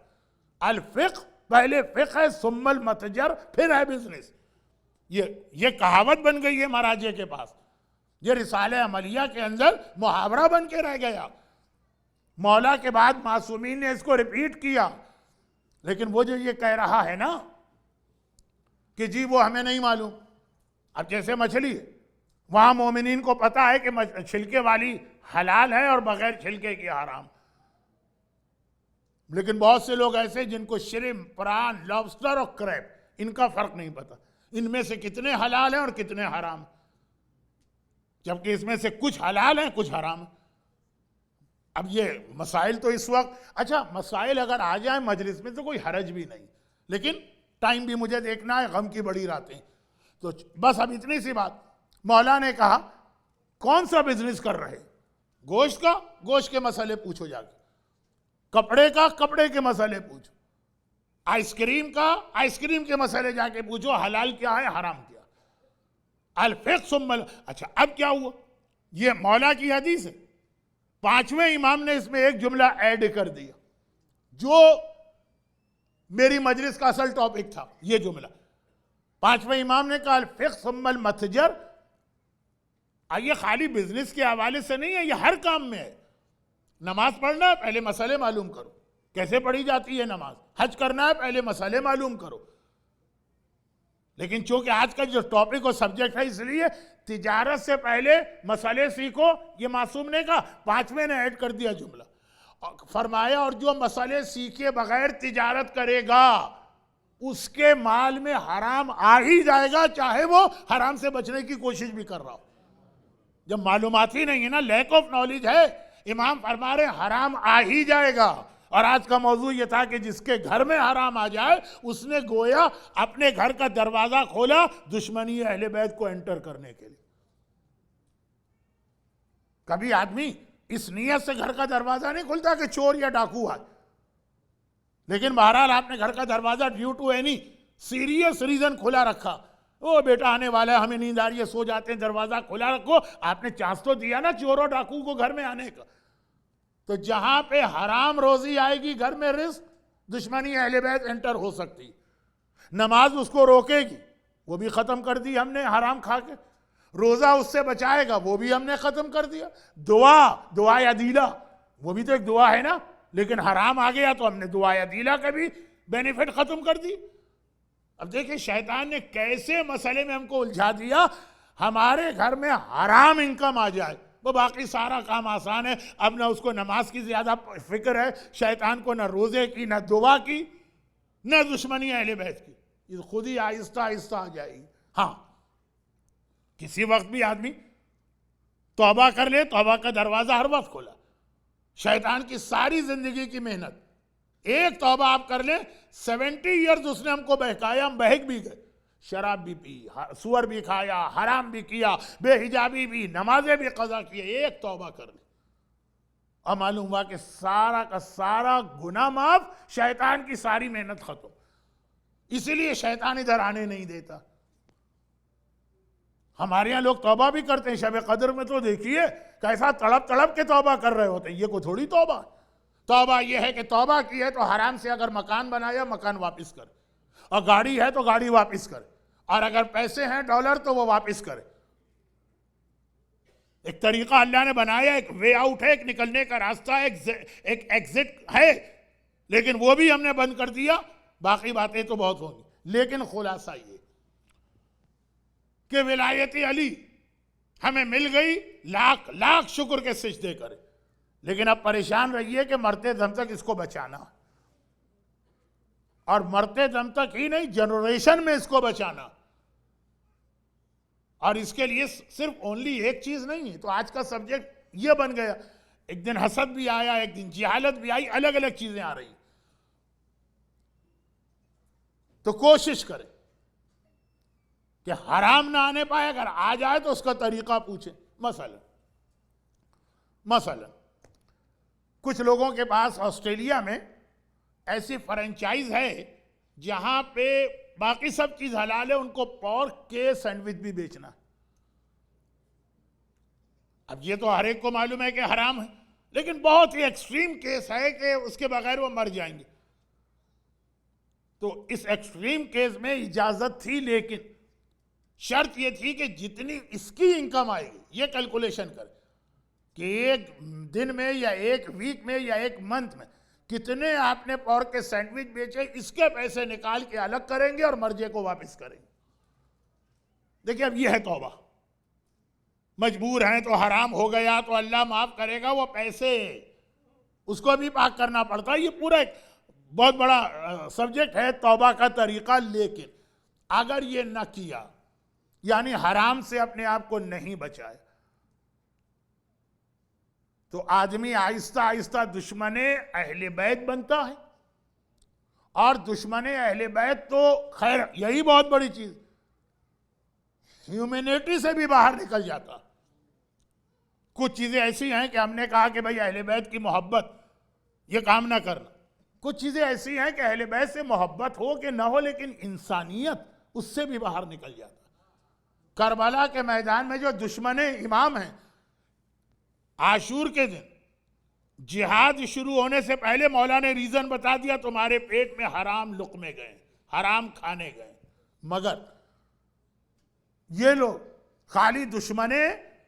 الفقہ، پہلے فقہ ہے ثم المتجر، پھر ہے بزنس۔ یہ کہاوت بن گئی ہے مراجع کے پاس، یہ رسالہ عملیہ کے اندر محاورہ بن کے رہ گیا۔ مولا کے بعد معصومین نے اس کو ریپیٹ کیا، لیکن وہ جو یہ کہہ رہا ہے نا کہ جی وہ ہمیں نہیں معلوم، اب جیسے مچھلی ہے، وہاں مومنین کو پتا ہے کہ چھلکے والی حلال ہے اور بغیر چھلکے کی حرام، لیکن بہت سے لوگ ایسے جن کو شرم، پران، لابسٹر اور کریب ان کا فرق نہیں پتا، ان میں سے کتنے حلال ہیں اور کتنے حرام، جبکہ اس میں سے کچھ حلال ہیں کچھ حرام ہیں۔ اب یہ مسائل تو اس وقت، اچھا مسائل اگر آ جائیں مجلس میں تو کوئی حرج بھی نہیں، لیکن ٹائم بھی مجھے دیکھنا ہے، غم کی بڑی راتیں، تو بس اب اتنی سی بات۔ مولا نے کہا کون سا بزنس کر رہے؟ گوشت کا، گوشت کے مسئلے پوچھو جا کے، کپڑے کا، کپڑے کے مسئلے پوچھو، آئس کریم کا، آئس کریم کے مسئلے جا کے پوچھو، حلال کیا ہے حرام کیا۔ الفقہ ثم اچھا اب کیا ہوا؟ یہ مولا کی حدیث ہے، پانچویں امام نے اس میں ایک جملہ ایڈ کر دیا جو میری مجلس کا اصل ٹاپک تھا، یہ جملہ پانچویں امام نے کہا الفقہ ثم المتجر۔ یہ خالی بزنس کے حوالے سے نہیں ہے، یہ ہر کام میں ہے۔ نماز پڑھنا ہے پہلے مسئلے معلوم کرو، کیسے پڑھی جاتی ہے نماز، حج کرنا ہے پہلے مسئلے معلوم کرو۔ لیکن چونکہ آج کا جو ٹاپک اور سبجیکٹ ہے اس لیے تجارت سے پہلے مسئلے سیکھو، یہ معصوم نے کہا، پانچویں نے ایڈ کر دیا جملہ، فرمایا اور جو مسئلے سیکھے بغیر تجارت کرے گا اس کے مال میں حرام آ ہی جائے گا، چاہے وہ حرام سے بچنے کی کوشش بھی کر رہا ہو۔ جب معلومات ہی نہیں ہے نا، لیک آف نالج ہے، امام فرما رہے حرام آ ہی جائے گا۔ اور آج کا موضوع یہ تھا کہ جس کے گھر میں حرام آ جائے اس نے گویا اپنے گھر کا دروازہ کھولا دشمنی اہل بیت کو انٹر کرنے کے لیے۔ کبھی آدمی اس نیت سے گھر کا دروازہ نہیں کھلتا کہ چور یا ڈاکو آئے، لیکن بہرحال آپ نے گھر کا دروازہ due to any serious reason کھلا رکھا، وہ بیٹا آنے والا ہے ہمیں نیند آ رہی ہے سو جاتے ہیں، دروازہ کھلا رکھو، آپ نے چانس تو دیا نا چور اور ڈاکو کو گھر میں آنے کا۔ تو جہاں پہ حرام روزی آئے گی گھر میں رزق، دشمنی اہل بیت انٹر ہو سکتی۔ نماز اس کو روکے گی، وہ بھی ختم کر دی ہم نے حرام کھا کے، روزہ اس سے بچائے گا وہ بھی ہم نے ختم کر دیا، دعا عدیلہ وہ بھی تو ایک دعا ہے نا، لیکن حرام آ گیا تو ہم نے دعا عدیلہ کا بھی بینیفٹ ختم کر دی۔ اب دیکھیں شیطان نے کیسے مسئلے میں ہم کو الجھا دیا، ہمارے گھر میں حرام انکم آ جائے وہ باقی سارا کام آسان ہے۔ اب نہ اس کو نماز کی زیادہ فکر ہے شیطان کو، نہ روزے کی، نہ دعا کی، نہ دشمنی اہل بیت کی، یہ خود ہی آہستہ آہستہ آ جائے گی۔ ہاں کسی وقت بھی آدمی توبہ کر لے، توبہ کا دروازہ ہر وقت کھولا۔ شیطان کی ساری زندگی کی محنت، ایک توبہ آپ کر لیں، 70 ایئرز اس نے ہم کو بہکایا، ہم بہک بھی گئے، شراب بھی پی، سور بھی کھایا، حرام بھی کیا، بے حجابی بھی، نمازیں بھی قضا کیے، ایک توبہ کر لیں اور معلوم ہوا کہ سارا کا سارا گناہ معاف، شیطان کی ساری محنت ختم۔ اسی لیے شیطان ادھر آنے نہیں دیتا۔ ہمارے یہاں لوگ توبہ بھی کرتے ہیں، شب قدر میں تو دیکھیے کیسا تڑپ تڑپ کے توبہ کر رہے ہوتے ہیں، یہ کوئی تھوڑی توبہ۔ توبہ یہ ہے کہ توبہ کی ہے تو حرام سے اگر مکان بنایا مکان واپس کرے، اور گاڑی ہے تو گاڑی واپس کرے، اور اگر پیسے ہیں ڈالر تو وہ واپس کرے۔ ایک طریقہ اللہ نے بنایا، ایک وے آؤٹ ہے، ایک نکلنے کا راستہ ہے، ایک ایگزٹ ہے، لیکن وہ بھی ہم نے بند کر دیا۔ باقی باتیں تو بہت ہوں گی، لیکن خلاصہ یہ کہ ولایت علی ہمیں مل گئی، لاکھ لاکھ شکر کے سجدے کرے، لیکن اب پریشان رہیے کہ مرتے دم تک اس کو بچانا، اور مرتے دم تک ہی نہیں جنریشن میں اس کو بچانا۔ اور اس کے لیے صرف اونلی ایک چیز نہیں ہے، تو آج کا سبجیکٹ یہ بن گیا، ایک دن حسد بھی آیا، ایک دن جہالت بھی آئی، الگ الگ چیزیں آ رہی، تو کوشش کریں کہ حرام نہ آنے پائے، اگر آ جائے تو اس کا طریقہ پوچھیں۔ مثلا کچھ لوگوں کے پاس آسٹریلیا میں ایسی فرنچائز ہے جہاں پہ باقی سب چیز حلال ہے، ان کو پورک کے سینڈوچ بھی بیچنا۔ اب یہ تو ہر ایک کو معلوم ہے کہ حرام ہے، لیکن بہت ہی ایکسٹریم کیس ہے کہ اس کے بغیر وہ مر جائیں گے، تو اس ایکسٹریم کیس میں اجازت تھی، لیکن شرط یہ تھی کہ جتنی اس کی انکم آئے گی، یہ کیلکولیشن کرے کہ ایک دن میں یا ایک ویک میں یا ایک منتھ میں کتنے آپ نے پورک کے سینڈوچ بیچے، اس کے پیسے نکال کے الگ کریں گے اور مرجے کو واپس کریں گے۔ دیکھیں اب یہ ہے توبہ، مجبور ہیں تو حرام ہو گیا تو اللہ معاف کرے گا، وہ پیسے اس کو بھی پاک کرنا پڑتا ہے. یہ پورا ایک بہت بڑا سبجیکٹ ہے توبہ کا طریقہ. لیکن اگر یہ نہ کیا یعنی حرام سے اپنے آپ کو نہیں بچائے تو آدمی آہستہ آہستہ دشمن اہل بیت بنتا ہے. اور دشمن اہل بیت تو خیر یہی بہت بڑی چیز, ہیومینٹی سے بھی باہر نکل جاتا. کچھ چیزیں ایسی ہیں کہ ہم نے کہا کہ بھئی اہل بیت کی محبت یہ کام نہ کرنا. کچھ چیزیں ایسی ہیں کہ اہل بیت سے محبت ہو کہ نہ ہو لیکن انسانیت اس سے بھی باہر نکل جاتا. کربلا کے میدان میں جو دشمن امام ہیں, عاشور کے دن جہاد شروع ہونے سے پہلے مولا نے ریزن بتا دیا تمہارے پیٹ میں حرام لقمے گئے, حرام کھانے گئے. مگر یہ لوگ خالی دشمن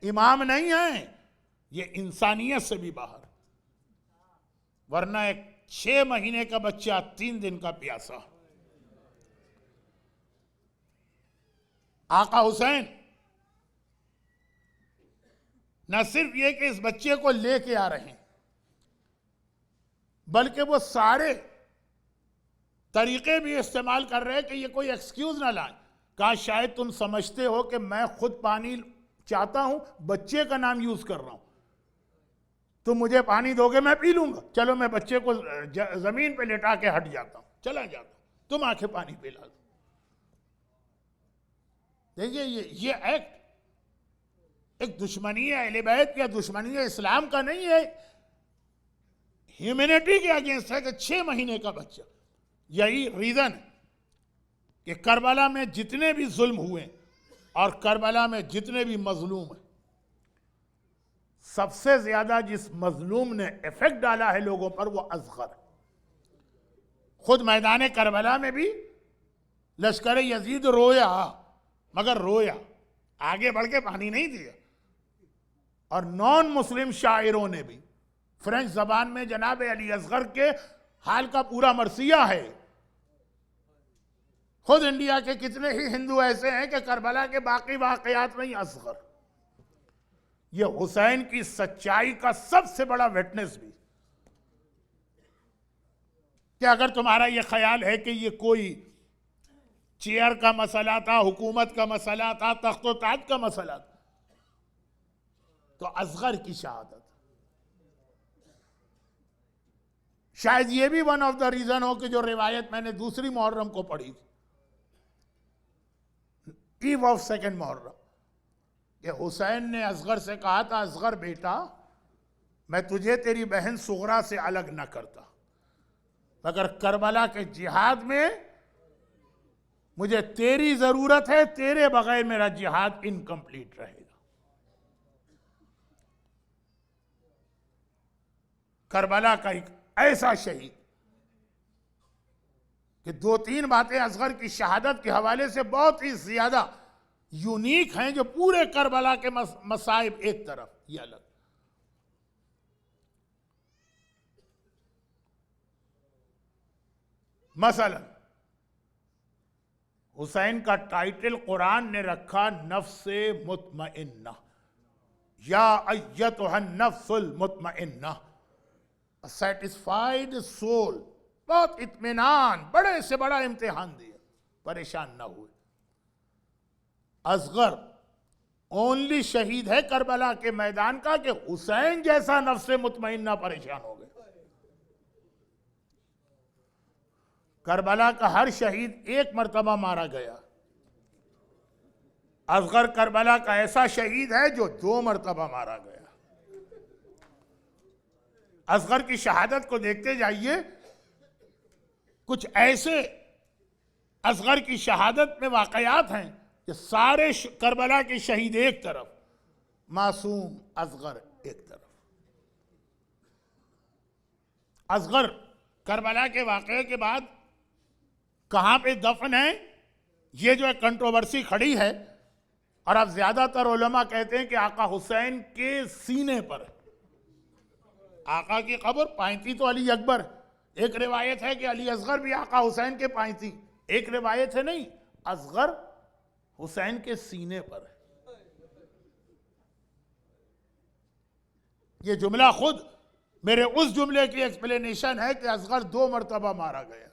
امام نہیں ہیں, یہ انسانیت سے بھی باہر. ورنہ ایک 6 مہینے کا بچہ 3 دن کا پیاسا. آقا حسین نہ صرف یہ کہ اس بچے کو لے کے آ رہے ہیں بلکہ وہ سارے طریقے بھی استعمال کر رہے ہیں کہ یہ کوئی ایکسکیوز نہ لائیں. کہا شاید تم سمجھتے ہو کہ میں خود پانی چاہتا ہوں, بچے کا نام یوز کر رہا ہوں, تم مجھے پانی دو گے میں پی لوں گا, چلو میں بچے کو زمین پہ لٹا کے ہٹ جاتا ہوں, چلا جاتا ہوں, تم آ کے پانی پلا دو. دیکھیے یہ ایکٹ ایک دشمنی اہل بیت یا دشمنی اسلام کا نہیں ہے, ہیومینٹی کے اگینسٹ ہے کہ 6 مہینے کا بچہ. یہی ریزن کہ کربلا میں جتنے بھی ظلم ہوئے اور کربلا میں جتنے بھی مظلوم ہیں, سب سے زیادہ جس مظلوم نے ایفیکٹ ڈالا ہے لوگوں پر وہ اصغر. خود میدان کربلا میں بھی لشکر یزید رویا, مگر رویا, آگے بڑھ کے پانی نہیں دیا. اور نان مسلم شاعروں نے بھی فرینچ زبان میں جناب علی اصغر کے حال کا پورا مرثیہ ہے. خود انڈیا کے کتنے ہی ہندو ایسے ہیں کہ کربلا کے باقی واقعات میں ہی اصغر. یہ حسین کی سچائی کا سب سے بڑا وٹنس بھی. کہ اگر تمہارا یہ خیال ہے کہ یہ کوئی چیئر کا مسئلہ تھا, حکومت کا مسئلہ تھا, تخت و تاج کا مسئلہ تھا, تو اصغر کی شہادت شاید یہ بھی ون آف دا ریزن ہو کہ جو روایت میں نے دوسری محرم کو پڑھی, ایو آف 2 محرم, کہ حسین نے اصغر سے کہا تھا, اصغر بیٹا میں تجھے تیری بہن صغرا سے الگ نہ کرتا, مگر کربلا کے جہاد میں مجھے تیری ضرورت ہے, تیرے بغیر میرا جہاد انکمپلیٹ رہے گا. کربلا کا ایک ایسا شہید کہ 2-3 باتیں اصغر کی شہادت کے حوالے سے بہت ہی زیادہ یونیک ہیں, جو پورے کربلا کے مصائب ایک طرف یہ الگ. مثلا حسین کا ٹائٹل قرآن نے رکھا نفس مطمئنہ, یا ایتھا النفس المطمئنہ, سیٹسفائیڈ سول. بہت اطمینان, بڑے سے بڑا امتحان دیا, پریشان نہ ہوئے. اصغر اونلی شہید ہے کربلا کے میدان کا کہ حسین جیسا نفس مطمئنہ پریشان ہو گئے. کربلا کا ہر شہید 1 مرتبہ مارا گیا, اصغر کربلا کا ایسا شہید ہے جو 2 مرتبہ مارا گیا. اصغر کی شہادت کو دیکھتے جائیے, کچھ ایسے اصغر کی شہادت میں واقعات ہیں کہ سارے کربلا کے شہید ایک طرف, معصوم اصغر ایک طرف. اصغر کربلا کے واقعے کے بعد کہاں پہ دفن ہے, یہ جو ایک کنٹروورسی کھڑی ہے, اور اب زیادہ تر علماء کہتے ہیں کہ آقا حسین کے سینے پر. آقا کی قبر پائنتی تو علی اکبر, ایک روایت ہے کہ علی اصغر بھی آقا حسین کے پائنتی, ایک روایت ہے نہیں, اصغر حسین کے سینے پر ہے. یہ جملہ خود میرے اس جملے کی ایکسپلینیشن ہے کہ اصغر 2 مرتبہ مارا گیا.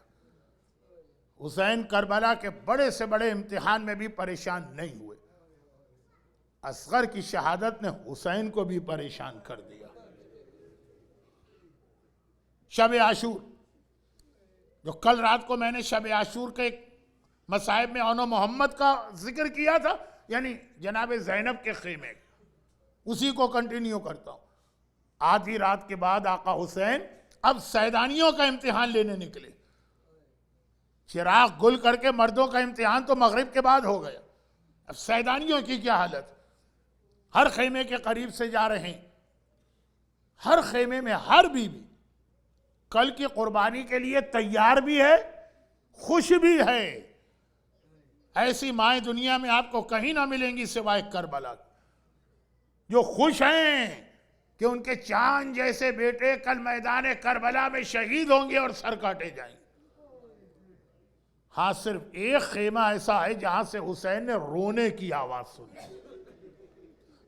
حسین کربلا کے بڑے سے بڑے امتحان میں بھی پریشان نہیں ہوئے. اصغر کی شہادت نے حسین کو بھی پریشان کر دیا. شب عاشور، جو کل رات کو میں نے شب عاشور کے ایک مصائب میں اون محمد کا ذکر کیا تھا، یعنی جناب زینب کے خیمے، اسی کو کنٹینیو کرتا ہوں. آدھی رات کے بعد آقا حسین اب سیدانیوں کا امتحان لینے نکلے. چراغ گل کر کے مردوں کا امتحان تو مغرب کے بعد ہو گیا، اب سیدانیوں کی کیا حالت. ہر خیمے کے قریب سے جا رہے ہیں. ہر خیمے میں ہر بیوی کل کی قربانی کے لیے تیار بھی ہے، خوش بھی ہے. ایسی مائیں دنیا میں آپ کو کہیں نہ ملیں گی سوائے کربلا، جو خوش ہیں کہ ان کے چاند جیسے بیٹے کل میدان کربلا میں شہید ہوں گے اور سر کاٹے جائیں گے. ہاں، صرف ایک خیمہ ایسا ہے جہاں سے حسین نے رونے کی آواز سنی.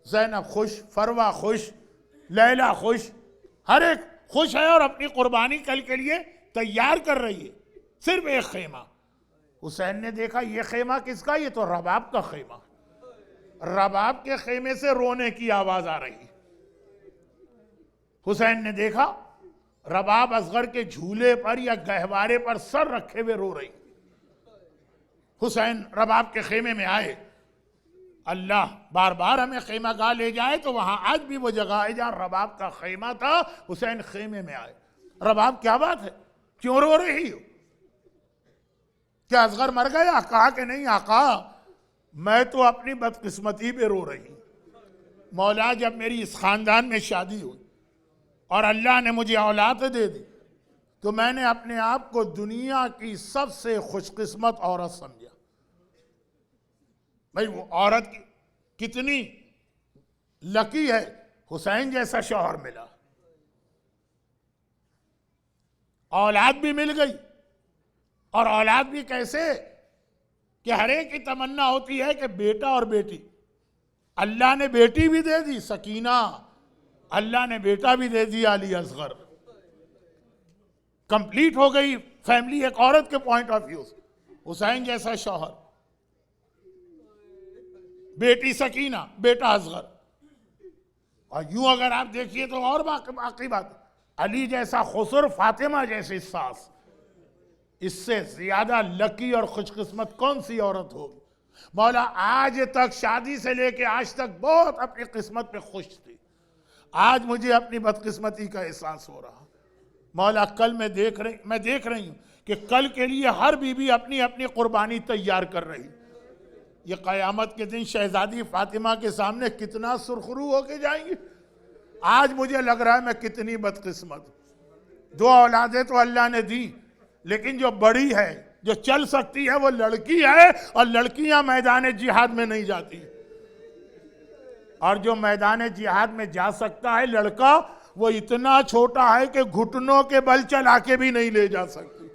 زینب خوش، فروہ خوش، لیلہ خوش، ہر ایک خوش ہے اور اپنی قربانی کل کے لیے تیار کر رہی ہے. صرف ایک خیمہ. حسین نے دیکھا یہ خیمہ کس کا؟ یہ تو رباب کا خیمہ. رباب کے خیمے سے رونے کی آواز آ رہی. حسین نے دیکھا رباب اصغر کے جھولے پر یا گہوارے پر سر رکھے ہوئے رو رہی. حسین رباب کے خیمے میں آئے. اللہ بار بار ہمیں خیمہ گاہ لے جائے تو وہاں آج بھی وہ جگہ ہے جہاں رباب کا خیمہ تھا. حسین خیمے میں آئے. رباب کیا بات ہے؟ کیوں رو رہی ہو؟ کیا اصغر مر گیا؟ کہا کہ نہیں آقا، میں تو اپنی بدقسمتی پہ رو رہی ہوں. مولا، جب میری اس خاندان میں شادی ہوئی اور اللہ نے مجھے اولاد دے دی تو میں نے اپنے آپ کو دنیا کی سب سے خوش قسمت عورت سمجھا. بھئی وہ عورت کتنی لکی ہے، حسین جیسا شوہر ملا، اولاد بھی مل گئی. اور اولاد بھی کیسے کہ ہر ایک کی تمنا ہوتی ہے کہ بیٹا اور بیٹی. اللہ نے بیٹی بھی دے دی سکینہ، اللہ نے بیٹا بھی دے دیا علی اصغر. کمپلیٹ ہو گئی فیملی ایک عورت کے پوائنٹ آف ویو سے. حسین جیسا شوہر، بیٹی سکینہ، بیٹا اصغر. اور یوں اگر آپ دیکھیے تو اور باقی بات، علی جیسا خسر، فاطمہ جیسی ساس. اس سے زیادہ لکی اور خوش قسمت کون سی عورت ہوگی؟ مولا آج تک شادی سے لے کے آج تک بہت اپنی قسمت پہ خوش تھی. آج مجھے اپنی بدقسمتی کا احساس ہو رہا. مولا کل میں دیکھ رہی ہوں کہ کل کے لیے ہر بیوی اپنی اپنی قربانی تیار کر رہی. یہ قیامت کے دن شہزادی فاطمہ کے سامنے کتنا سرخرو ہو کے جائیں گی. آج مجھے لگ رہا ہے میں کتنی بدقسمت. 2 اولادیں تو اللہ نے دی، لیکن جو بڑی ہے، جو چل سکتی ہے، وہ لڑکی ہے. اور لڑکیاں میدان جہاد میں نہیں جاتی. اور جو میدان جہاد میں جا سکتا ہے لڑکا، وہ اتنا چھوٹا ہے کہ گھٹنوں کے بل چلا کے بھی نہیں لے جا سکتی.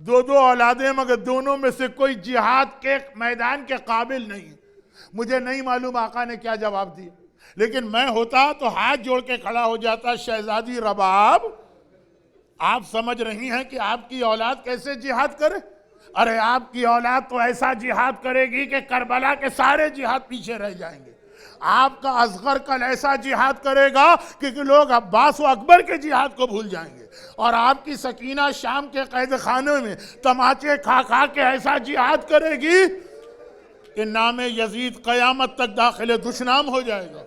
2 اولادیں مگر دونوں میں سے کوئی جہاد کے میدان کے قابل نہیں. مجھے نہیں معلوم آقا نے کیا جواب دیا، لیکن میں ہوتا تو ہاتھ جوڑ کے کھڑا ہو جاتا. شہزادی رباب، آپ سمجھ رہی ہیں کہ آپ کی اولاد کیسے جہاد کرے؟ ارے آپ کی اولاد تو ایسا جہاد کرے گی کہ کربلا کے سارے جہاد پیچھے رہ جائیں گے. آپ کا اصغر کل ایسا جہاد کرے گا کہ لوگ عباس و اکبر کے جہاد کو بھول جائیں گے. اور آپ کی سکینہ شام کے قید خانے میں تماچے کھا کھا کے ایسا جہاد کرے گی کہ نام یزید قیامت تک داخل دشنام ہو جائے گا.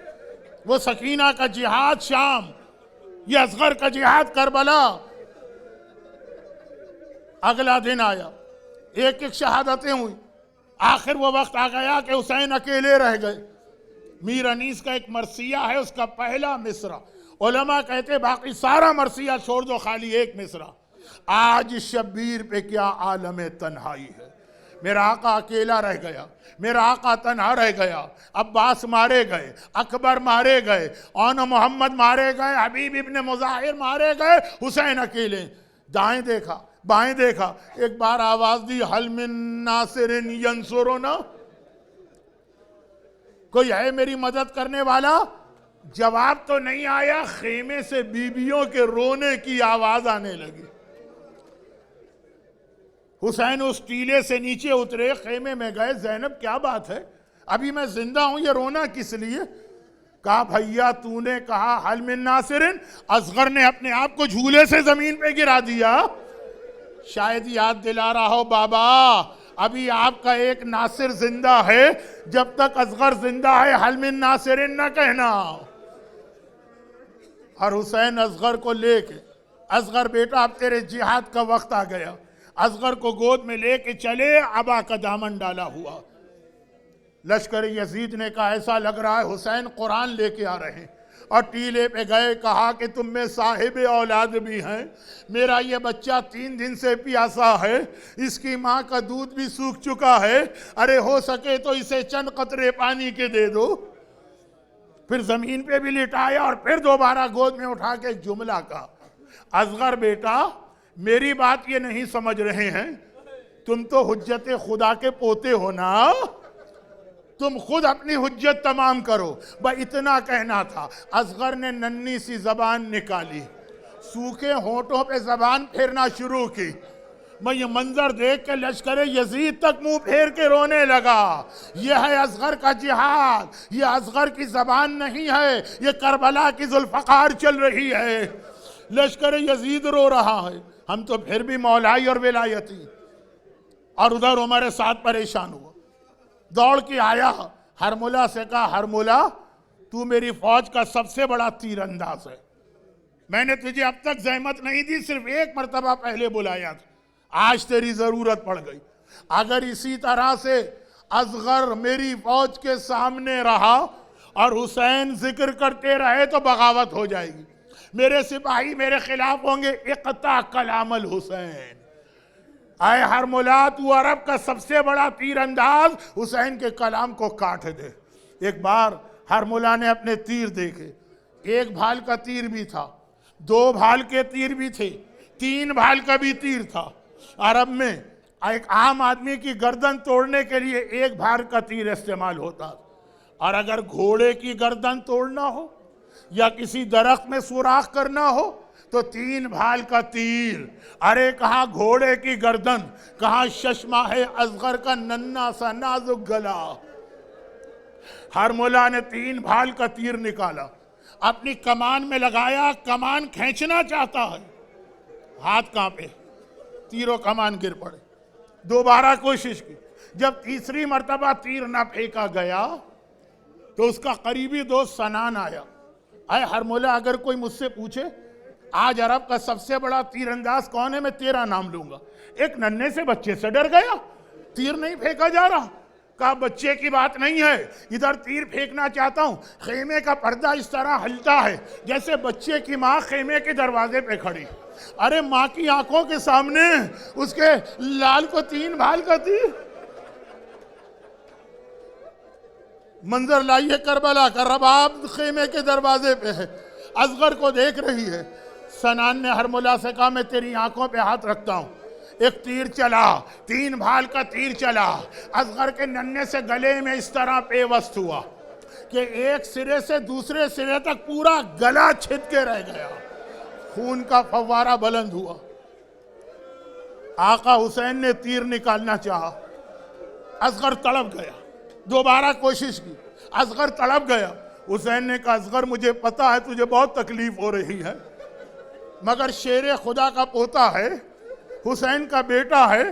وہ سکینہ کا جہاد شام، یہ اصغر کا جہاد کربلا. اگلا دن آیا، ایک ایک شہادتیں ہوئی. آخر وہ وقت آ گیا کہ حسین اکیلے رہ گئے. میر انیس کا ایک مرثیہ ہے، اس کا پہلا مصرع علماء کہتے باقی سارا مرثیہ چھوڑ دو، خالی ایک مصرع. آج شبیر پہ کیا عالم تنہائی ہے. میرا آقا اکیلا رہ گیا، میرا آقا تنہا رہ گیا. عباس مارے گئے، اکبر مارے گئے، اون محمد مارے گئے، حبیب ابن مظاہر مارے گئے، حسین اکیلے. دائیں دیکھا، بائیں دیکھا، ایک بار آواز دی، حل من ناصر ینصرنا، کوئی ہے میری مدد کرنے والا؟ جواب تو نہیں آیا، خیمے سے بیویوں کے رونے کی آواز آنے لگی۔ حسین اس ٹیلے سے نیچے اترے، خیمے میں گئے، زینب کیا بات ہے، ابھی میں زندہ ہوں، یہ رونا کس لیے؟ کہا بھیا تو نے کہا حل من ناصرن، اصغر نے اپنے آپ کو جھولے سے زمین پہ گرا دیا۔ شاید یاد دلا رہا ہو بابا ابھی آپ کا ایک ناصر زندہ ہے، جب تک اصغر زندہ ہے حل من ناصرن نہ کہنا۔ اور حسین اصغر کو لے کے، اصغر بیٹا اب تیرے جہاد کا وقت آ گیا، اصغر کو گود میں لے کے چلے، ابا کا دامن ڈالا ہوا۔ لشکر یزید نے کہا ایسا لگ رہا ہے حسین قرآن لے کے آ رہے ہیں، اور ٹیلے پہ گئے، کہا کہ تم میں صاحب اولاد بھی ہیں، میرا یہ بچہ 3 دن سے پیاسا ہے، اس کی ماں کا دودھ بھی سوکھ چکا ہے، ارے ہو سکے تو اسے چند قطرے پانی کے دے دو۔ پھر زمین پہ بھی لٹایا اور پھر دوبارہ گود میں اٹھا کے ایک جملہ کہا، اصغر بیٹا میری بات یہ نہیں سمجھ رہے ہیں، تم تو حجت خدا کے پوتے ہو نا، تم خود اپنی حجت تمام کرو۔ بس اتنا کہنا تھا۔ اصغر نے ننھی سی زبان نکالی، سوکھے ہونٹوں پہ زبان پھیرنا شروع کی۔ میں یہ منظر دیکھ کے لشکر یزید تک منہ پھیر کے رونے لگا۔ یہ ہے اصغر کا جہاد، یہ اصغر کی زبان نہیں ہے، یہ کربلا کی ذوالفقار چل رہی ہے۔ لشکر یزید رو رہا ہے، ہم تو پھر بھی مولائی اور ولایتی، اور ادھر عمر سعد پریشان ہوا، دوڑ کے آیا، ہرملہ سے کہا ہرملہ تو میری فوج کا سب سے بڑا تیر انداز ہے، میں نے تجھے اب تک زحمت نہیں دی، صرف ایک مرتبہ پہلے بلایا تھا، آج تیری ضرورت پڑ گئی، اگر اسی طرح سے اصغر میری فوج کے سامنے رہا اور حسین ذکر کرتے رہے تو بغاوت ہو جائے گی، میرے سپاہی میرے خلاف ہوں گے، اقطع کلام الحسین۔ اے ہرملہ تو عرب کا سب سے بڑا تیر انداز، حسین کے کلام کو کاٹ دے۔ ایک بار ہرملہ نے اپنے تیر دیکھے، 1 بھال کا تیر بھی تھا، 2 بھال کے تیر بھی تھے، 3 بھال کا بھی تیر تھا۔ عرب میں ایک عام آدمی کی گردن توڑنے کے لیے 1 بھال کا تیر استعمال ہوتا، اور اگر گھوڑے کی گردن توڑنا ہو یا کسی درخت میں سوراخ کرنا ہو تو 3 بھال کا تیر۔ ارے کہاں گھوڑے کی گردن، کہاں ششمہ ہے اصغر کا ننھا سا نازک گلا۔ ہرملہ نے 3 بھال کا تیر نکالا، اپنی کمان میں لگایا، کمان کھینچنا چاہتا ہے، ہاتھ کانپے، تیر و کمان گر پڑے، دوبارہ کوشش کی، جب تیسری مرتبہ تیر نہ پھینکا گیا تو اس کا قریبی دوست سنان آیا، اے ہرملہ اگر کوئی مجھ سے پوچھے آج عرب کا سب سے بڑا تیر انداز کون ہے میں تیرا نام لوں گا۔ ایک ننھے سے بچے سے ڈر گیا، تیر نہیں پھینکا جا رہا، کہا بچے کی بات نہیں ہے، ادھر تیر پھینکنا چاہتا ہوں، خیمے کا پردہ اس طرح ہلتا ہے جیسے بچے کی ماں خیمے کے دروازے پہ کھڑی، ارے ماں کی آنکھوں کے سامنے اس کے لال کو 3 بھال کا تیر۔ منظر لائیے کربلا کا، رباب خیمے کے دروازے پہ ہے، اصغر کو دیکھ رہی ہے۔ سنان نے ہرملہ سے کہا میں تیری آنکھوں پہ ہاتھ رکھتا ہوں، ایک تیر چلا، 3 بھال کا تیر چلا، اصغر کے ننھے سے گلے میں اس طرح پیوست ہوا کہ ایک سرے سے دوسرے سرے تک پورا گلا چھد کے رہ گیا، خون کا فوارہ بلند ہوا۔ آقا حسین نے تیر نکالنا چاہا، اصغر تڑپ گیا، دوبارہ کوشش کی، اصغر تڑپ گیا۔ حسین نے کہا اصغر مجھے پتا ہے تجھے بہت تکلیف ہو رہی ہے، مگر شیر خدا کا پوتا ہے، حسین کا بیٹا ہے،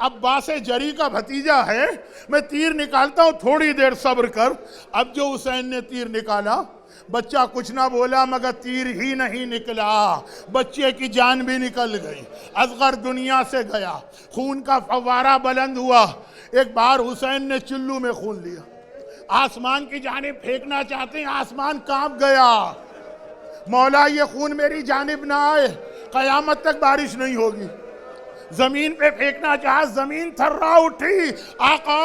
عباس جری کا بھتیجا ہے، میں تیر نکالتا ہوں، تھوڑی دیر صبر کر۔ اب جو حسین نے تیر نکالا، بچہ کچھ نہ بولا مگر تیر ہی نہیں نکلا، بچے کی جان بھی نکل گئی، اصغر دنیا سے گیا، خون کا فوارہ بلند ہوا۔ ایک بار حسین نے چلو میں خون لیا، آسمان کی جانب پھینکنا چاہتے ہیں، آسمان کانپ گیا، مولا یہ خون میری جانب نہ آئے، قیامت تک بارش نہیں ہوگی۔ زمین پہ پھینکنا چاہا، زمین تھرا اٹھی، آقا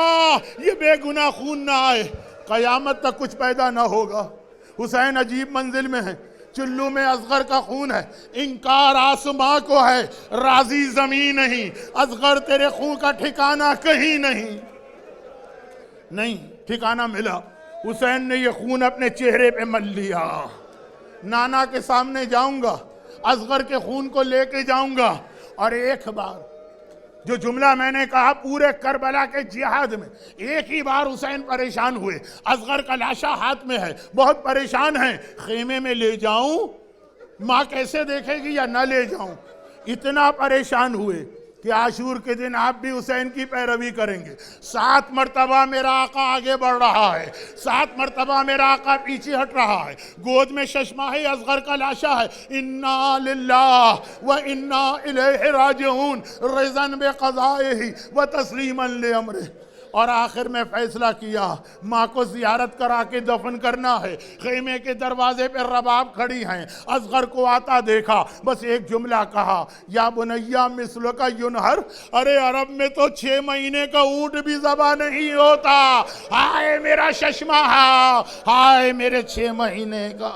یہ بے گناہ خون نہ آئے، قیامت تک کچھ پیدا نہ ہوگا۔ حسین عجیب منزل میں ہے، چلو میں اصغر کا خون ہے، انکار آسماں کو ہے، راضی زمین نہیں، اصغر تیرے خون کا ٹھکانہ کہیں نہیں ٹھکانہ ملا۔ حسین نے یہ خون اپنے چہرے پہ مل لیا. نانا کے سامنے جاؤں گا, اصغر کے خون کو لے کے جاؤں گا, اور ایک بار جو جملہ میں نے کہا پورے کربلا کے جہاد میں ایک ہی بار حسین پریشان ہوئے, اصغر کا لاشا ہاتھ میں ہے, بہت پریشان ہیں, خیمے میں لے جاؤں ماں کیسے دیکھے گی یا نہ لے جاؤں. اتنا پریشان ہوئے کہ عاشور کے دن آپ بھی حسین کی پیروی کریں گے. 7 مرتبہ میرا آقا آگے بڑھ رہا ہے, 7 مرتبہ میرا آقا پیچھے ہٹ رہا ہے, گود میں ششماہ اصغر کا لاشا ہے. انا للہ و انا الیہ راجعون رضا بقضائہ و تسلیما لامرہ. اور آخر میں فیصلہ کیا ماں کو زیارت کرا کے دفن کرنا ہے. خیمے کے دروازے پہ رباب کھڑی ہیں, اصغر کو آتا دیکھا, بس ایک جملہ کہا, یا بنیا مثل کا ینہر. ارے عرب میں تو 6 مہینے کا اونٹ بھی ذبح نہیں ہوتا. ہائے میرا ششمہ, ہائے میرے 6 مہینے کا.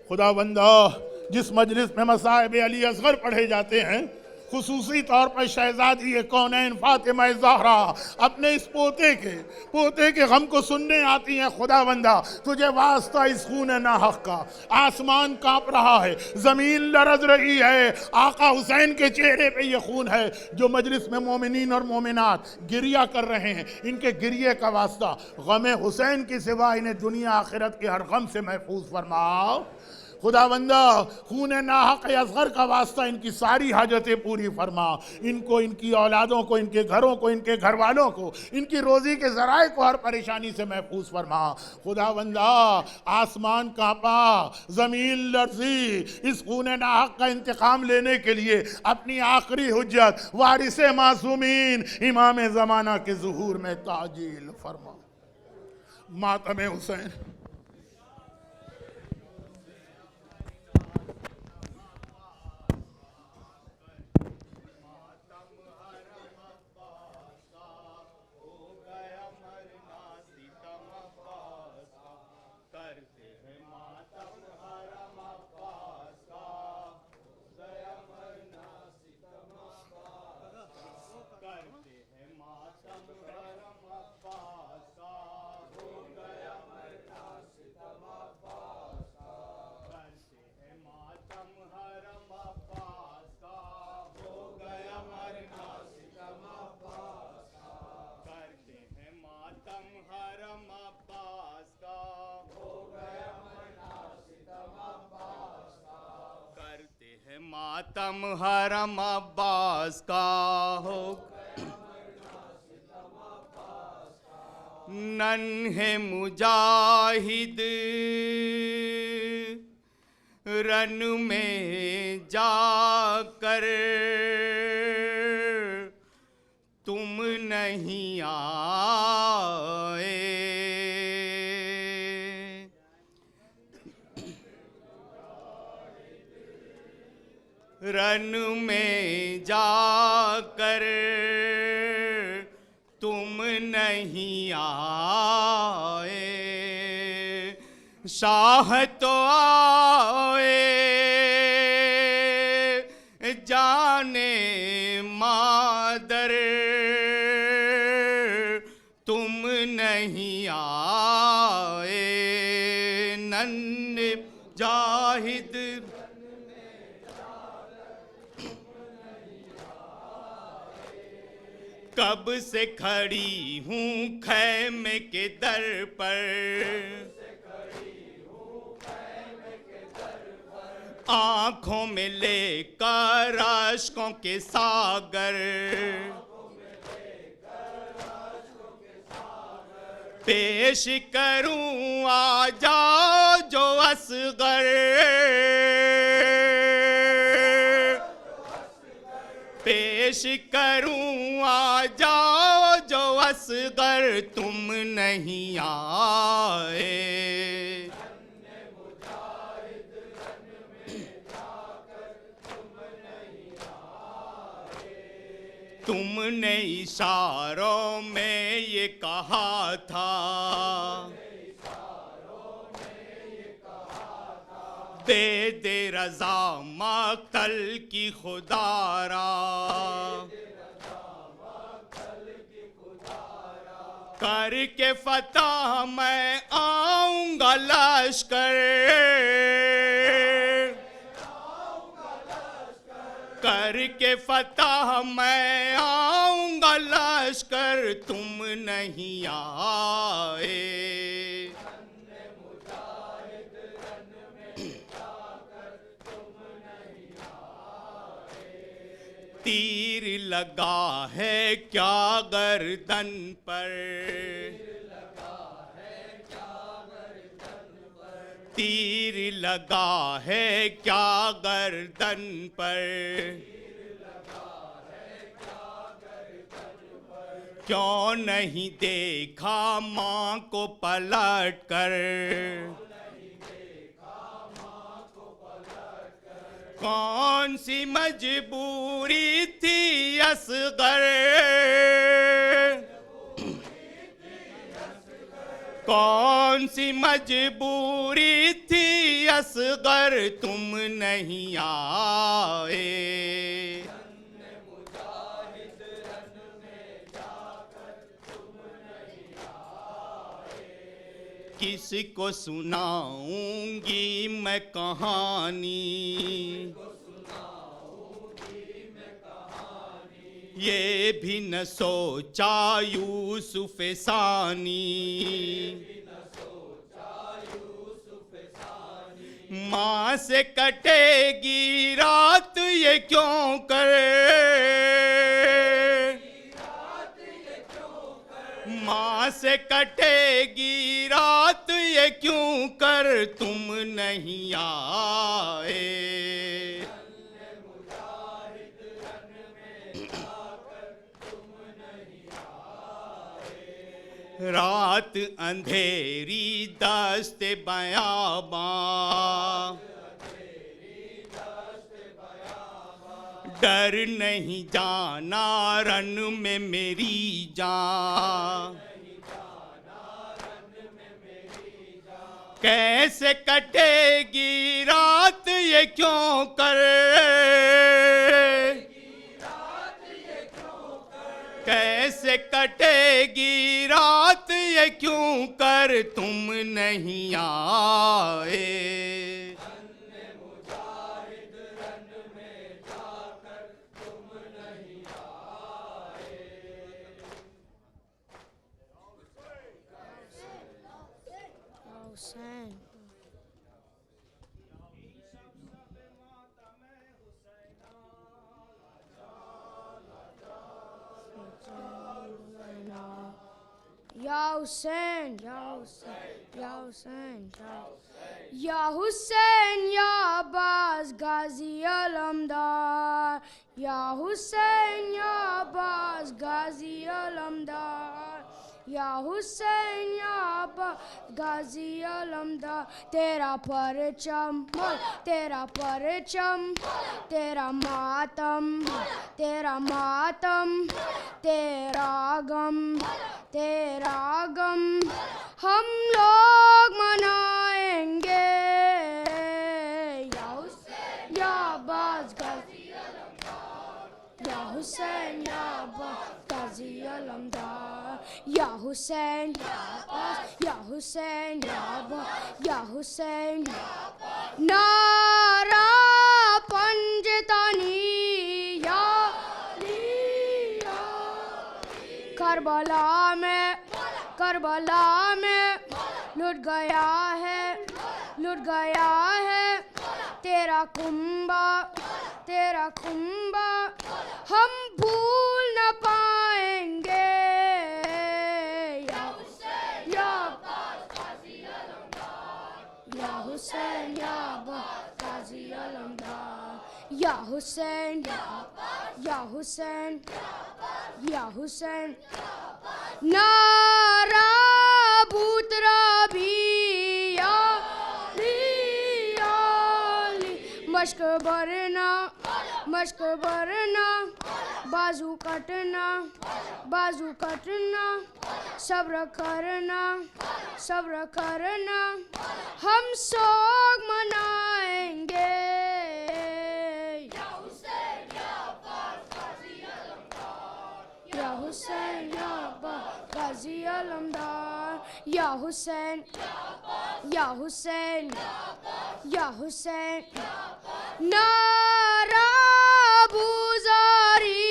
خدا بندہ جس مجلس میں مصائب علی اصغر پڑھے جاتے ہیں, خصوصی طور پر شہزادی کونین فاطمہ زہرا اپنے اس پوتے کے غم کو سننے آتی ہیں. خدا بندہ تجھے واسطہ اس خون ناحق کا. آسمان کانپ رہا ہے, زمین لرز رہی ہے, آقا حسین کے چہرے پہ یہ خون ہے. جو مجلس میں مومنین اور مومنات گریہ کر رہے ہیں, ان کے گریے کا واسطہ غم حسین کی سوا انہیں دنیا آخرت کے ہر غم سے محفوظ فرماؤ. خدا بندہ خون ناحق اصغر کا واسطہ ان کی ساری حاجتیں پوری فرما. ان کو, ان کی اولادوں کو, ان کے گھروں کو, ان کے گھر والوں کو, ان کی روزی کے ذرائع کو ہر پریشانی سے محفوظ فرما. خدا بندہ آسمان کانپا, زمین لرزی, اس خون ناحق کا انتقام لینے کے لیے اپنی آخری حجت وارث معصومین امام زمانہ کے ظہور میں تعجیل فرما. ماتم حسین. ماتم حرم عباس کا ہو, ننھے مجاہد رن میں جا کر تم نہیں آئے. رن میں جا کر تم نہیں آئے. شاہ تو آئے جانے مادر, تم نہیں آئے. ننھے جاہد کب سے کھڑی ہوں خیمے کے در پر, آنکھوں میں لے کر اشکوں کے ساگر, پیش کروں آ جاؤ جو اصغر, پیش کروں آ جاؤ جو اصغر, تم نہیں آئے. تم نے اشاروں میں یہ کہا تھا, دے دے رضا مقتل کی خدا را, کر کے فتح میں آؤں گا لشکر، کر کے فتح میں آؤں گا لشکر، تم نہیں آئے۔ تیر لگا ہے کیا گردن پر، تیر لگا ہے کیا گردن پر، کیوں نہیں دیکھا ماں کو پلٹ کر، کون سی مجبوری تھی اصغر، کون سی مجبوری تھی اصغر، تم نہیں آئے۔ کس کو سناؤں گی میں کہانی، یہ بھی نہ سوچا یوسف ثانی، ماں سے کٹے گی رات یہ کیوں کر، ماں سے کٹے گی رات یہ کیوں کر، تم نہیں آئے۔ رات اندھیری دست بیاباں، ڈر نہیں جانا رن میں میری جان، کیسے کٹے گی رات یہ کیوں کر، کیسے کٹے گی رات یہ کیوں کر، تم نہیں آئے۔ یا حسین یا حسین یا حسین یا حسین یا عباس غازی علمدار، یا حسین یا عباس غازی علمدار، یا حسین یا عباس غازی علمدار، تیرا پرچم تیرا پرچم، تیرا ماتم تیرا ماتم، تیرا غم تیرا غم ہم لوگ منائیں گے، یا حسین یا عباس غازی علمدار، یا حسین یا عباس غازی علمدار، یا حسین یا عباس یا حسین یا عباس یا حسین، نعرہ پنجتانی یا علی یا علی، کربلا میں کربلا میں لٹ گیا ہے تیرا کنبہ تیرا کنبہ، ہم بھول نہ پائیں گے، یا حسین یا عباس غازی علمدار، یا حسین یا عباس غازی علمدار، یا حسین یا حسین یا حسین، نعرہ بوترا بھی یا علی یا علی، مشک برنا مشک برنا، بازو کٹنا بازو کٹنا، صبر کرنا صبر کرنا، ہم سوگ منائیں گے، یا حسین یا عباس غازی علمدار، یا حسین یا عباس غازی علمدار یا حسین یا حسین یا حسین نعرہ بوزاری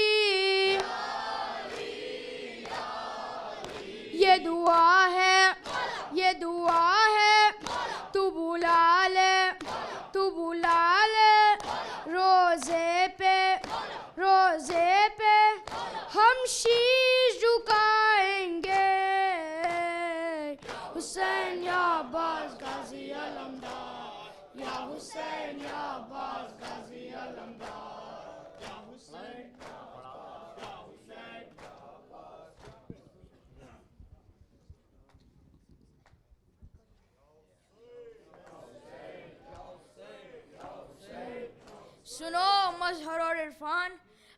یہ دعا ہے یہ دعا ہے تو بلا لے تو بلا لے روزے پہ ہم شیش جھکائیں گے حسین یا عباس غازی علمدار یا حسین یا عباس غازی علمدار یا حسین یا حسین سنو مظہر اور عرفان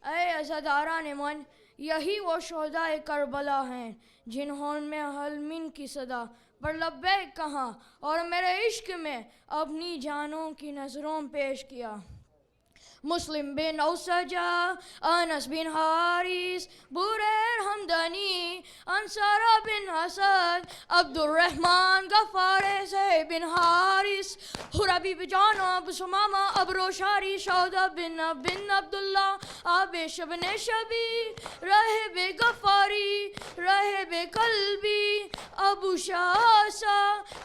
اے عزاداران من، یہی وہ شہدائے کربلا ہیں جنہوں میں حلمین کی صدا پر لبیک کہا اور میرے عشق میں اپنی جانوں کی نظروں پیش کیا۔ مسلم بن اوسجا، انس بن حارث، بریر حمدانی، انصارہ بن اسد، عبد الرحمن غفار، زید بن حارث، حربی بن جان، ابو سمامہ، ابرو شاری، شہدہ بن عبداللہ، عابش بن شبی، راہب غفاری، راہب قلبی، ابو شاسا،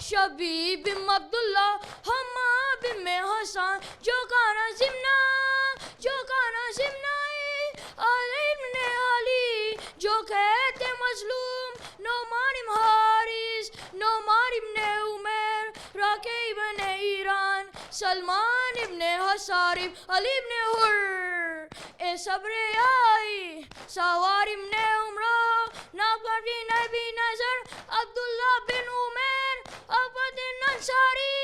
شبی بن عبداللہ، حماد بن حسن، جو کانا زمنا علی بن علی، جو کہتے مظلوم، نعمان بن حارث، نعمان بن عمر، راکی بن ایران، سلمان بن حسارب، علی بن حر، اے صبر آئی، سوار بن عمرہ، ناقر بن نبی نظر، عبداللہ بن عمر، عبد انصاری،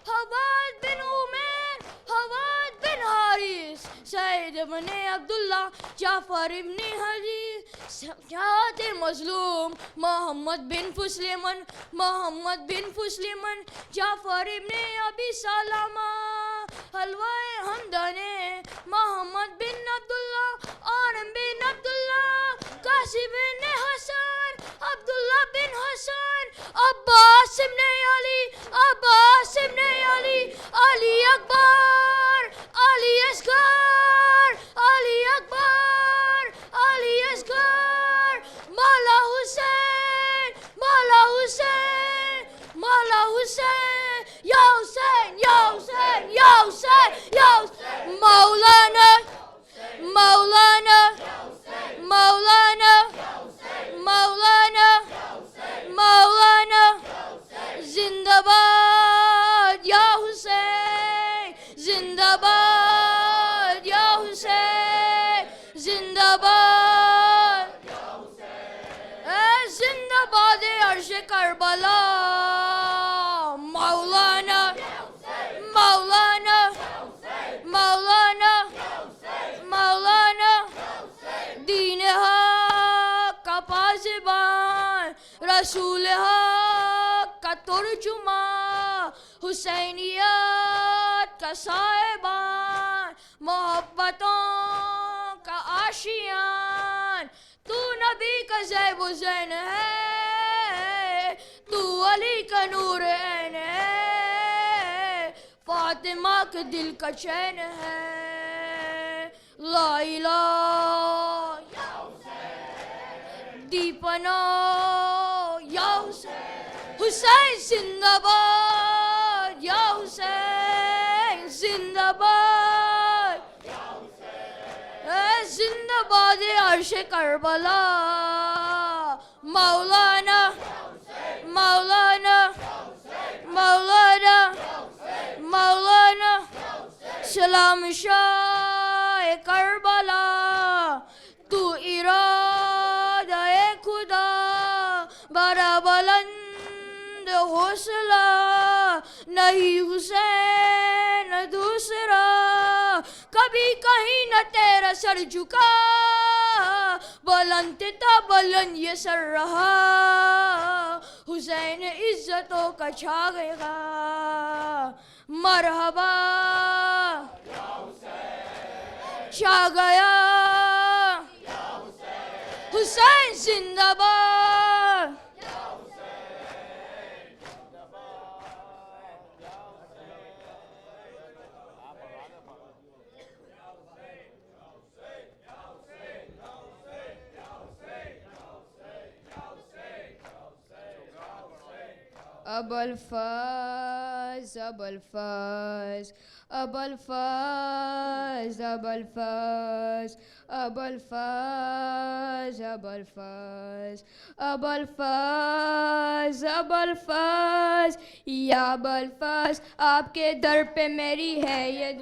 حباد بن عمر، حواد بن حارث، سعید بن عبداللہ، جعفر بن حجیج، سجاد مظلوم، محمد بن فسلمن، محمد بن فسلمن، جعفر بن ابی سلمہ، حلوائے حمدانے، محمد بن عبداللہ، آرم بن عبداللہ، قاسم بن حسن، عبداللہ بن حسن، عباس بن علی، عباس بن علی، علی اکبر، علی اصغر، علی اکبر، علی اصغر، مولا حسین، مولا حسین، مولا حسین، یا حسین یا حسین یا حسین یا حسین، مولانا مولانا مولانا مولانا مولانا زندہ باد یا حسین، زندہ باد یا حسین، زندہ باد اے زندہ باد عرش کربلا، مولانا مولانا مولانا مولانا دین حق کا پاسبان، رسول حق کا ترجمان، حسینیت کا صاحبان، محبتوں کا آشیان، تو نبی کا زیب و زین ہے، تو علی کا نور عین ہے، فاطمہ کے دل کا چین ہے، لا الہ یا حسین، دیپنا یا حسین، حسین زندہ باد یا حسین، زندہ باد اے زندہ باد عرش کربلا، مولانا مولانا مولانا مولانا سلام شاہ کربلا، تو ارادہ خدا بڑا بلند حوصلہ، نہیں حسین دوسرا، کبھی کہیں نہ تیرا سر جھکا، بلند تھا بلند یہ سر رہا، حسین عزتوں کا چھا گیا، مرحبا چھا گیا، حسین زندہ باد، أبوالفاز أبوالفاز أبوالفاز أبوالفاز أبوالفاز أبوالفاز أبوالفاز أبوالفاز یا ابوالفاز آپ کے در پہ میری ہے یہ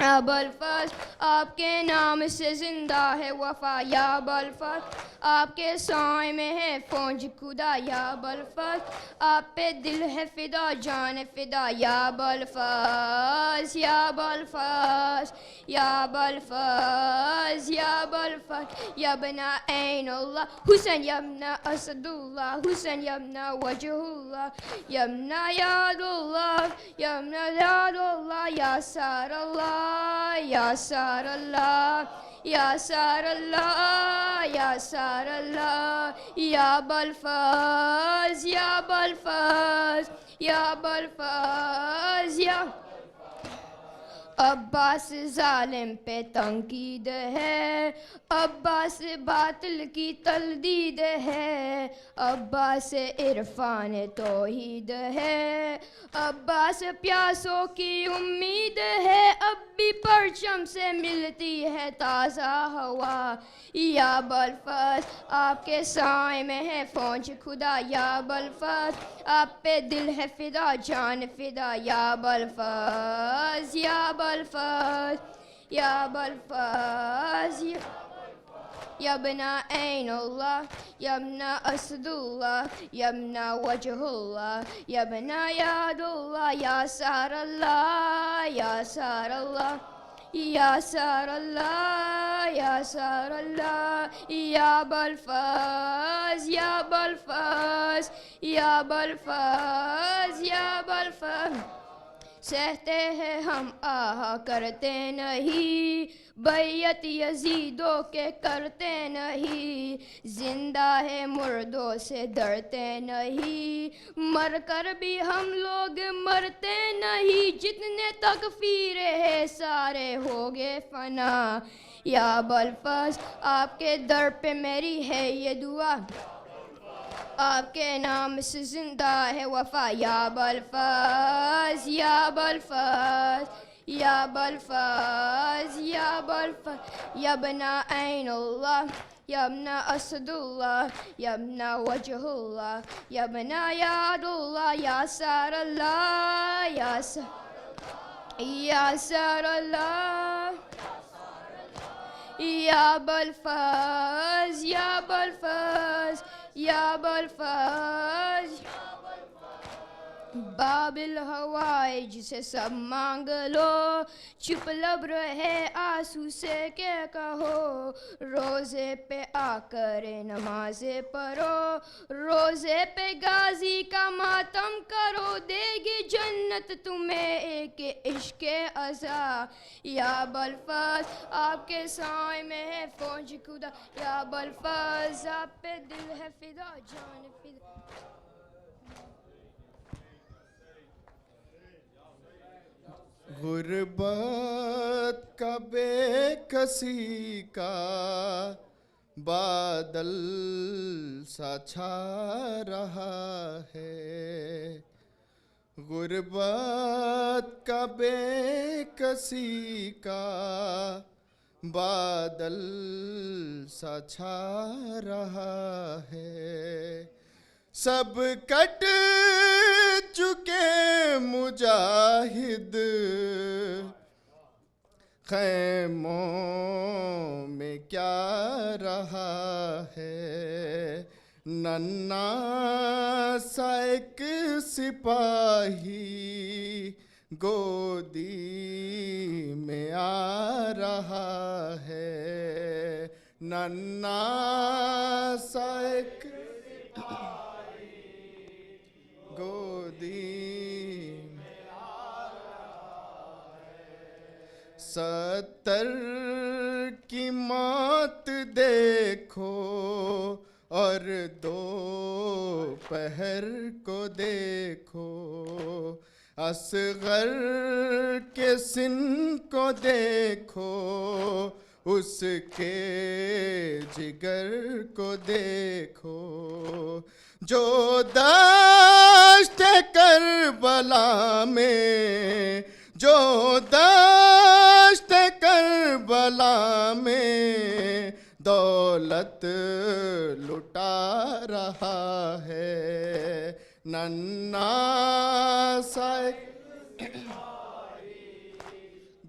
ابوالفاز آپ کے نام سے زندہ ہے وفا یا ابوالفاز آپ کے سائے میں ہے فوج خدا یا ابوالفاز آپ پہ دل ہے فدا جان فدا یا ابوالفاز یا ابوالفاز یا ابوالفاز یا ابوالفاز یا بنا عین اللہ حسین یا ابن اسد اللہ حسین یا ابن وجہ اللہ یا ابن یاد اللہ یا ابن یاد اللہ یا سار اللہ یا سار اللہ یا سار اللہ یا سار اللہ یا ابوالفاز یا ابوالفاز یا ابوالفاز یا عباس ظالم پہ تنقید ہے عباس باطل کی تلدید ہے عباس عرفان توحید ہے عباس پیاسوں کی امید ہے اب بھی پرچم سے ملتی ہے تازہ ہوا یا ابوالفاز آپ کے سائے میں ہے فوج خدا یا ابوالفاز آپ پہ دل ہے فدا جان فدا یا ابوالفاز یا ابوالفاز یا ابوالفاز یا بنا عین اللہ یا بنا اسد اللہ یا بنا وجہ اللہ یا بنا یاد اللہ یا سار اللہ یا سار اللہ یا سار اللہ یا سار اللہ یا ابوالفاز یا ابوالفاز یا ابوالفاز یا ابوالفاز سہتے ہیں ہم آہا کرتے نہیں بیعت یزیدوں کے کرتے نہیں زندہ ہے مردوں سے ڈرتے نہیں مر کر بھی ہم لوگ مرتے نہیں جتنے تکفیر ہے سارے ہو گے فنا یا ابوالفاز آپ کے در پہ میری ہے یہ دعا آپ کے نام سے زندہ ہے وفا یا ابوالفاز یا ابوالفاز یا ابوالفاز یا ابوالفاز یا بنا عین اللہ یا بنا اسد اللہ یا بنا وجہ اللہ یا بنا یاد اللہ یا سار اللہ یا سار اللہ یا ابوالفاز یا ابوالفاز یا ابوالفاز بابل ہوائج سے سب مانگ لو چپ لب رہے آنسو سے کہ کہو روزے پہ آ کر نمازیں پڑھو روزے پہ غازی کا ماتم کرو دے گی جنت تمہیں ایک عشق عزا یا ابوالفاز آپ کے سائے میں ہے فوج خدا یا ابوالفاز آپ پہ دل ہے فدا جان فدا غربت کا بے کسی کا بادل سا چھا رہا ہے غربت کا بے کسی کا بادل سا چھا رہا ہے سب کٹ چکے مجاہد خیموں میں کیا رہا ہے ننھا سا ایک سپاہی گودی میں آ رہا ہے ننھا سا ایک گودی 70 کی موت دیکھو اور دوپہر کو دیکھو اصغر کے سن کو دیکھو اس کے جگر کو دیکھو جو دشت کربلا میں، جو دشت کربلا میں دولت لٹا رہا ہے، ننھا سا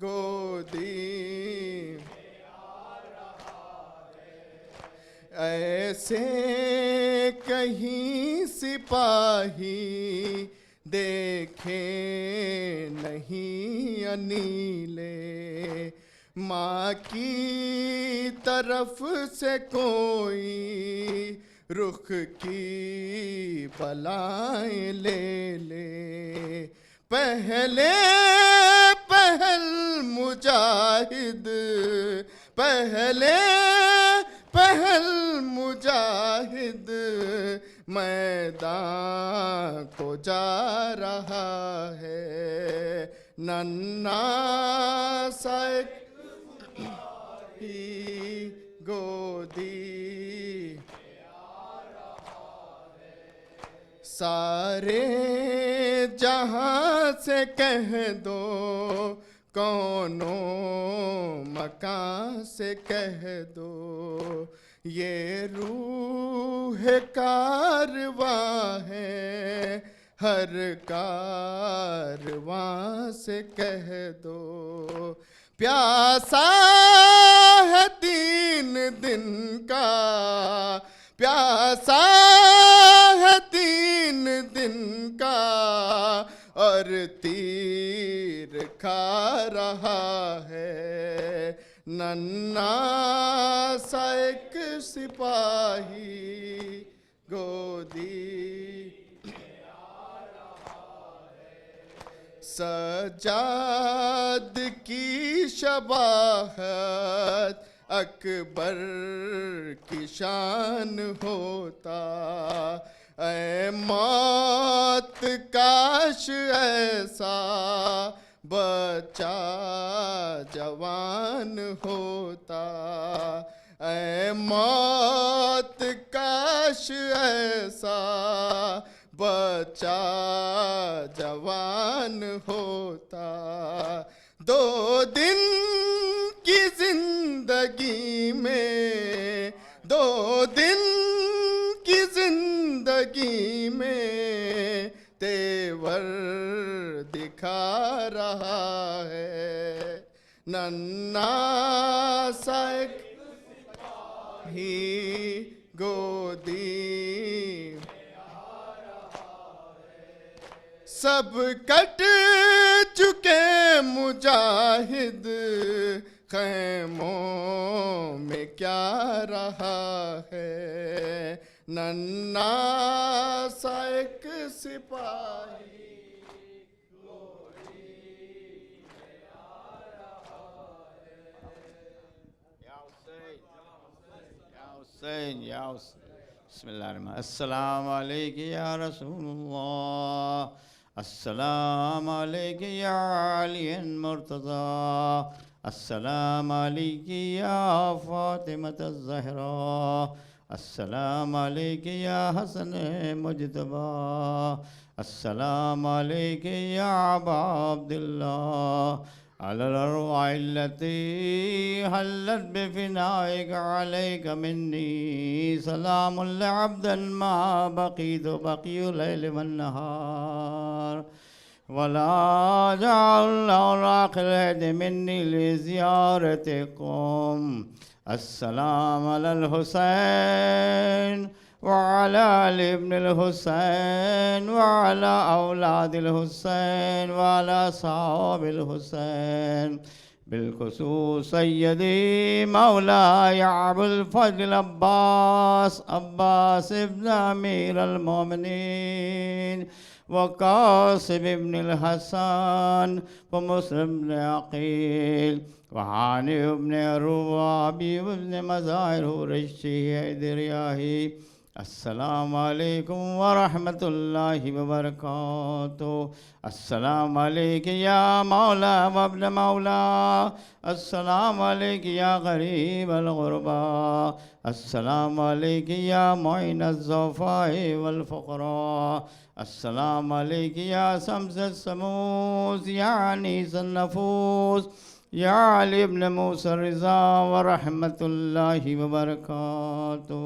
گودی ایسے کہیں سپاہی دیکھے نہیں انیلے، ماں کی طرف سے کوئی رخ کی بلائیں لے لے، پہلے پہل مجاہد، پہلے پہل مجاہد میدان کو جا رہا ہے، ننھا سا ایک ہی گودی سارے جہاں سے کہہ دو، کونوں مکان سے کہہ دو، یہ روح کارواں ہے، ہر کارواں سے کہہ دو، پیاسا ہے 3 دن کا، پیاسا ہے 3 دن کا، اور تیر کھا رہا ہے، ننھا سا ایک سپاہی گودی سجاد کی شباہت اکبر کی شان ہوتا، اے موت کاش ایسا بچہ جوان ہوتا، اے موت کاش ایسا بچہ جوان ہوتا، 2 دن کی زندگی میں، 2 دن کی زندگی میں تیور دکھا رہا ہے، ننھا سا ایک ہی گودی، سب کٹ چکے مجاہد، خیموں میں کیا رہا ہے، ننھا سا ایک سپاہی حسین یا حسین. بسم اللہ الرحمن الرحیم. السلام علیک یا رسول اللہ، السلام علیک یا علی مرتضی، السلام علیک یا فاطمۃ الزہرا، السلام علیک یا حسن مجتبی، السلام علیک یا ابا عبداللہ، على الأرواح التي حلت بفنائك عليك مني سلام لعبدا ما بقيت بقي الليل والنهار، ولا جعل الأوراق الهد مني لزيارتكم. السلام على الحسين وعلى آل ابن الحسين وعلى أولاد الحسين وعلى أصحاب الحسين، بالخصوص سيدي مولاي أبو الفضل عباس ابن أمير المؤمنين، وقاسم ابن الحسن، ومسلم بن عقيل، وهاني ابن روابي، وابن مزاهر الشيعي درياهي، السلام علیکم ورحمۃ اللہ وبرکاتہ. السلام علیک یا مولا وابن مولا. السلام علیک یا غریب الغربا. السلام علیک یا معین الضعفاء والفقراء. السلام علیک یا سمز السموز یا عنیس النفوس یا علی ابن موسیٰ الرضا ورحمۃ اللہ وبرکاتہ.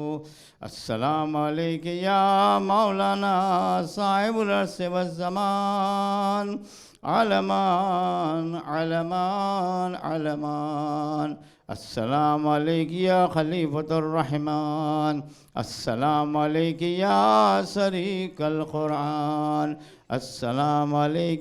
السلام علیک یا مولانا صاحب العرش والزمان. علمان علمان علمان. السلام علیک یا خلیفۃ الرحمن. السلام علیک یا شریک القرآن. السلام علیک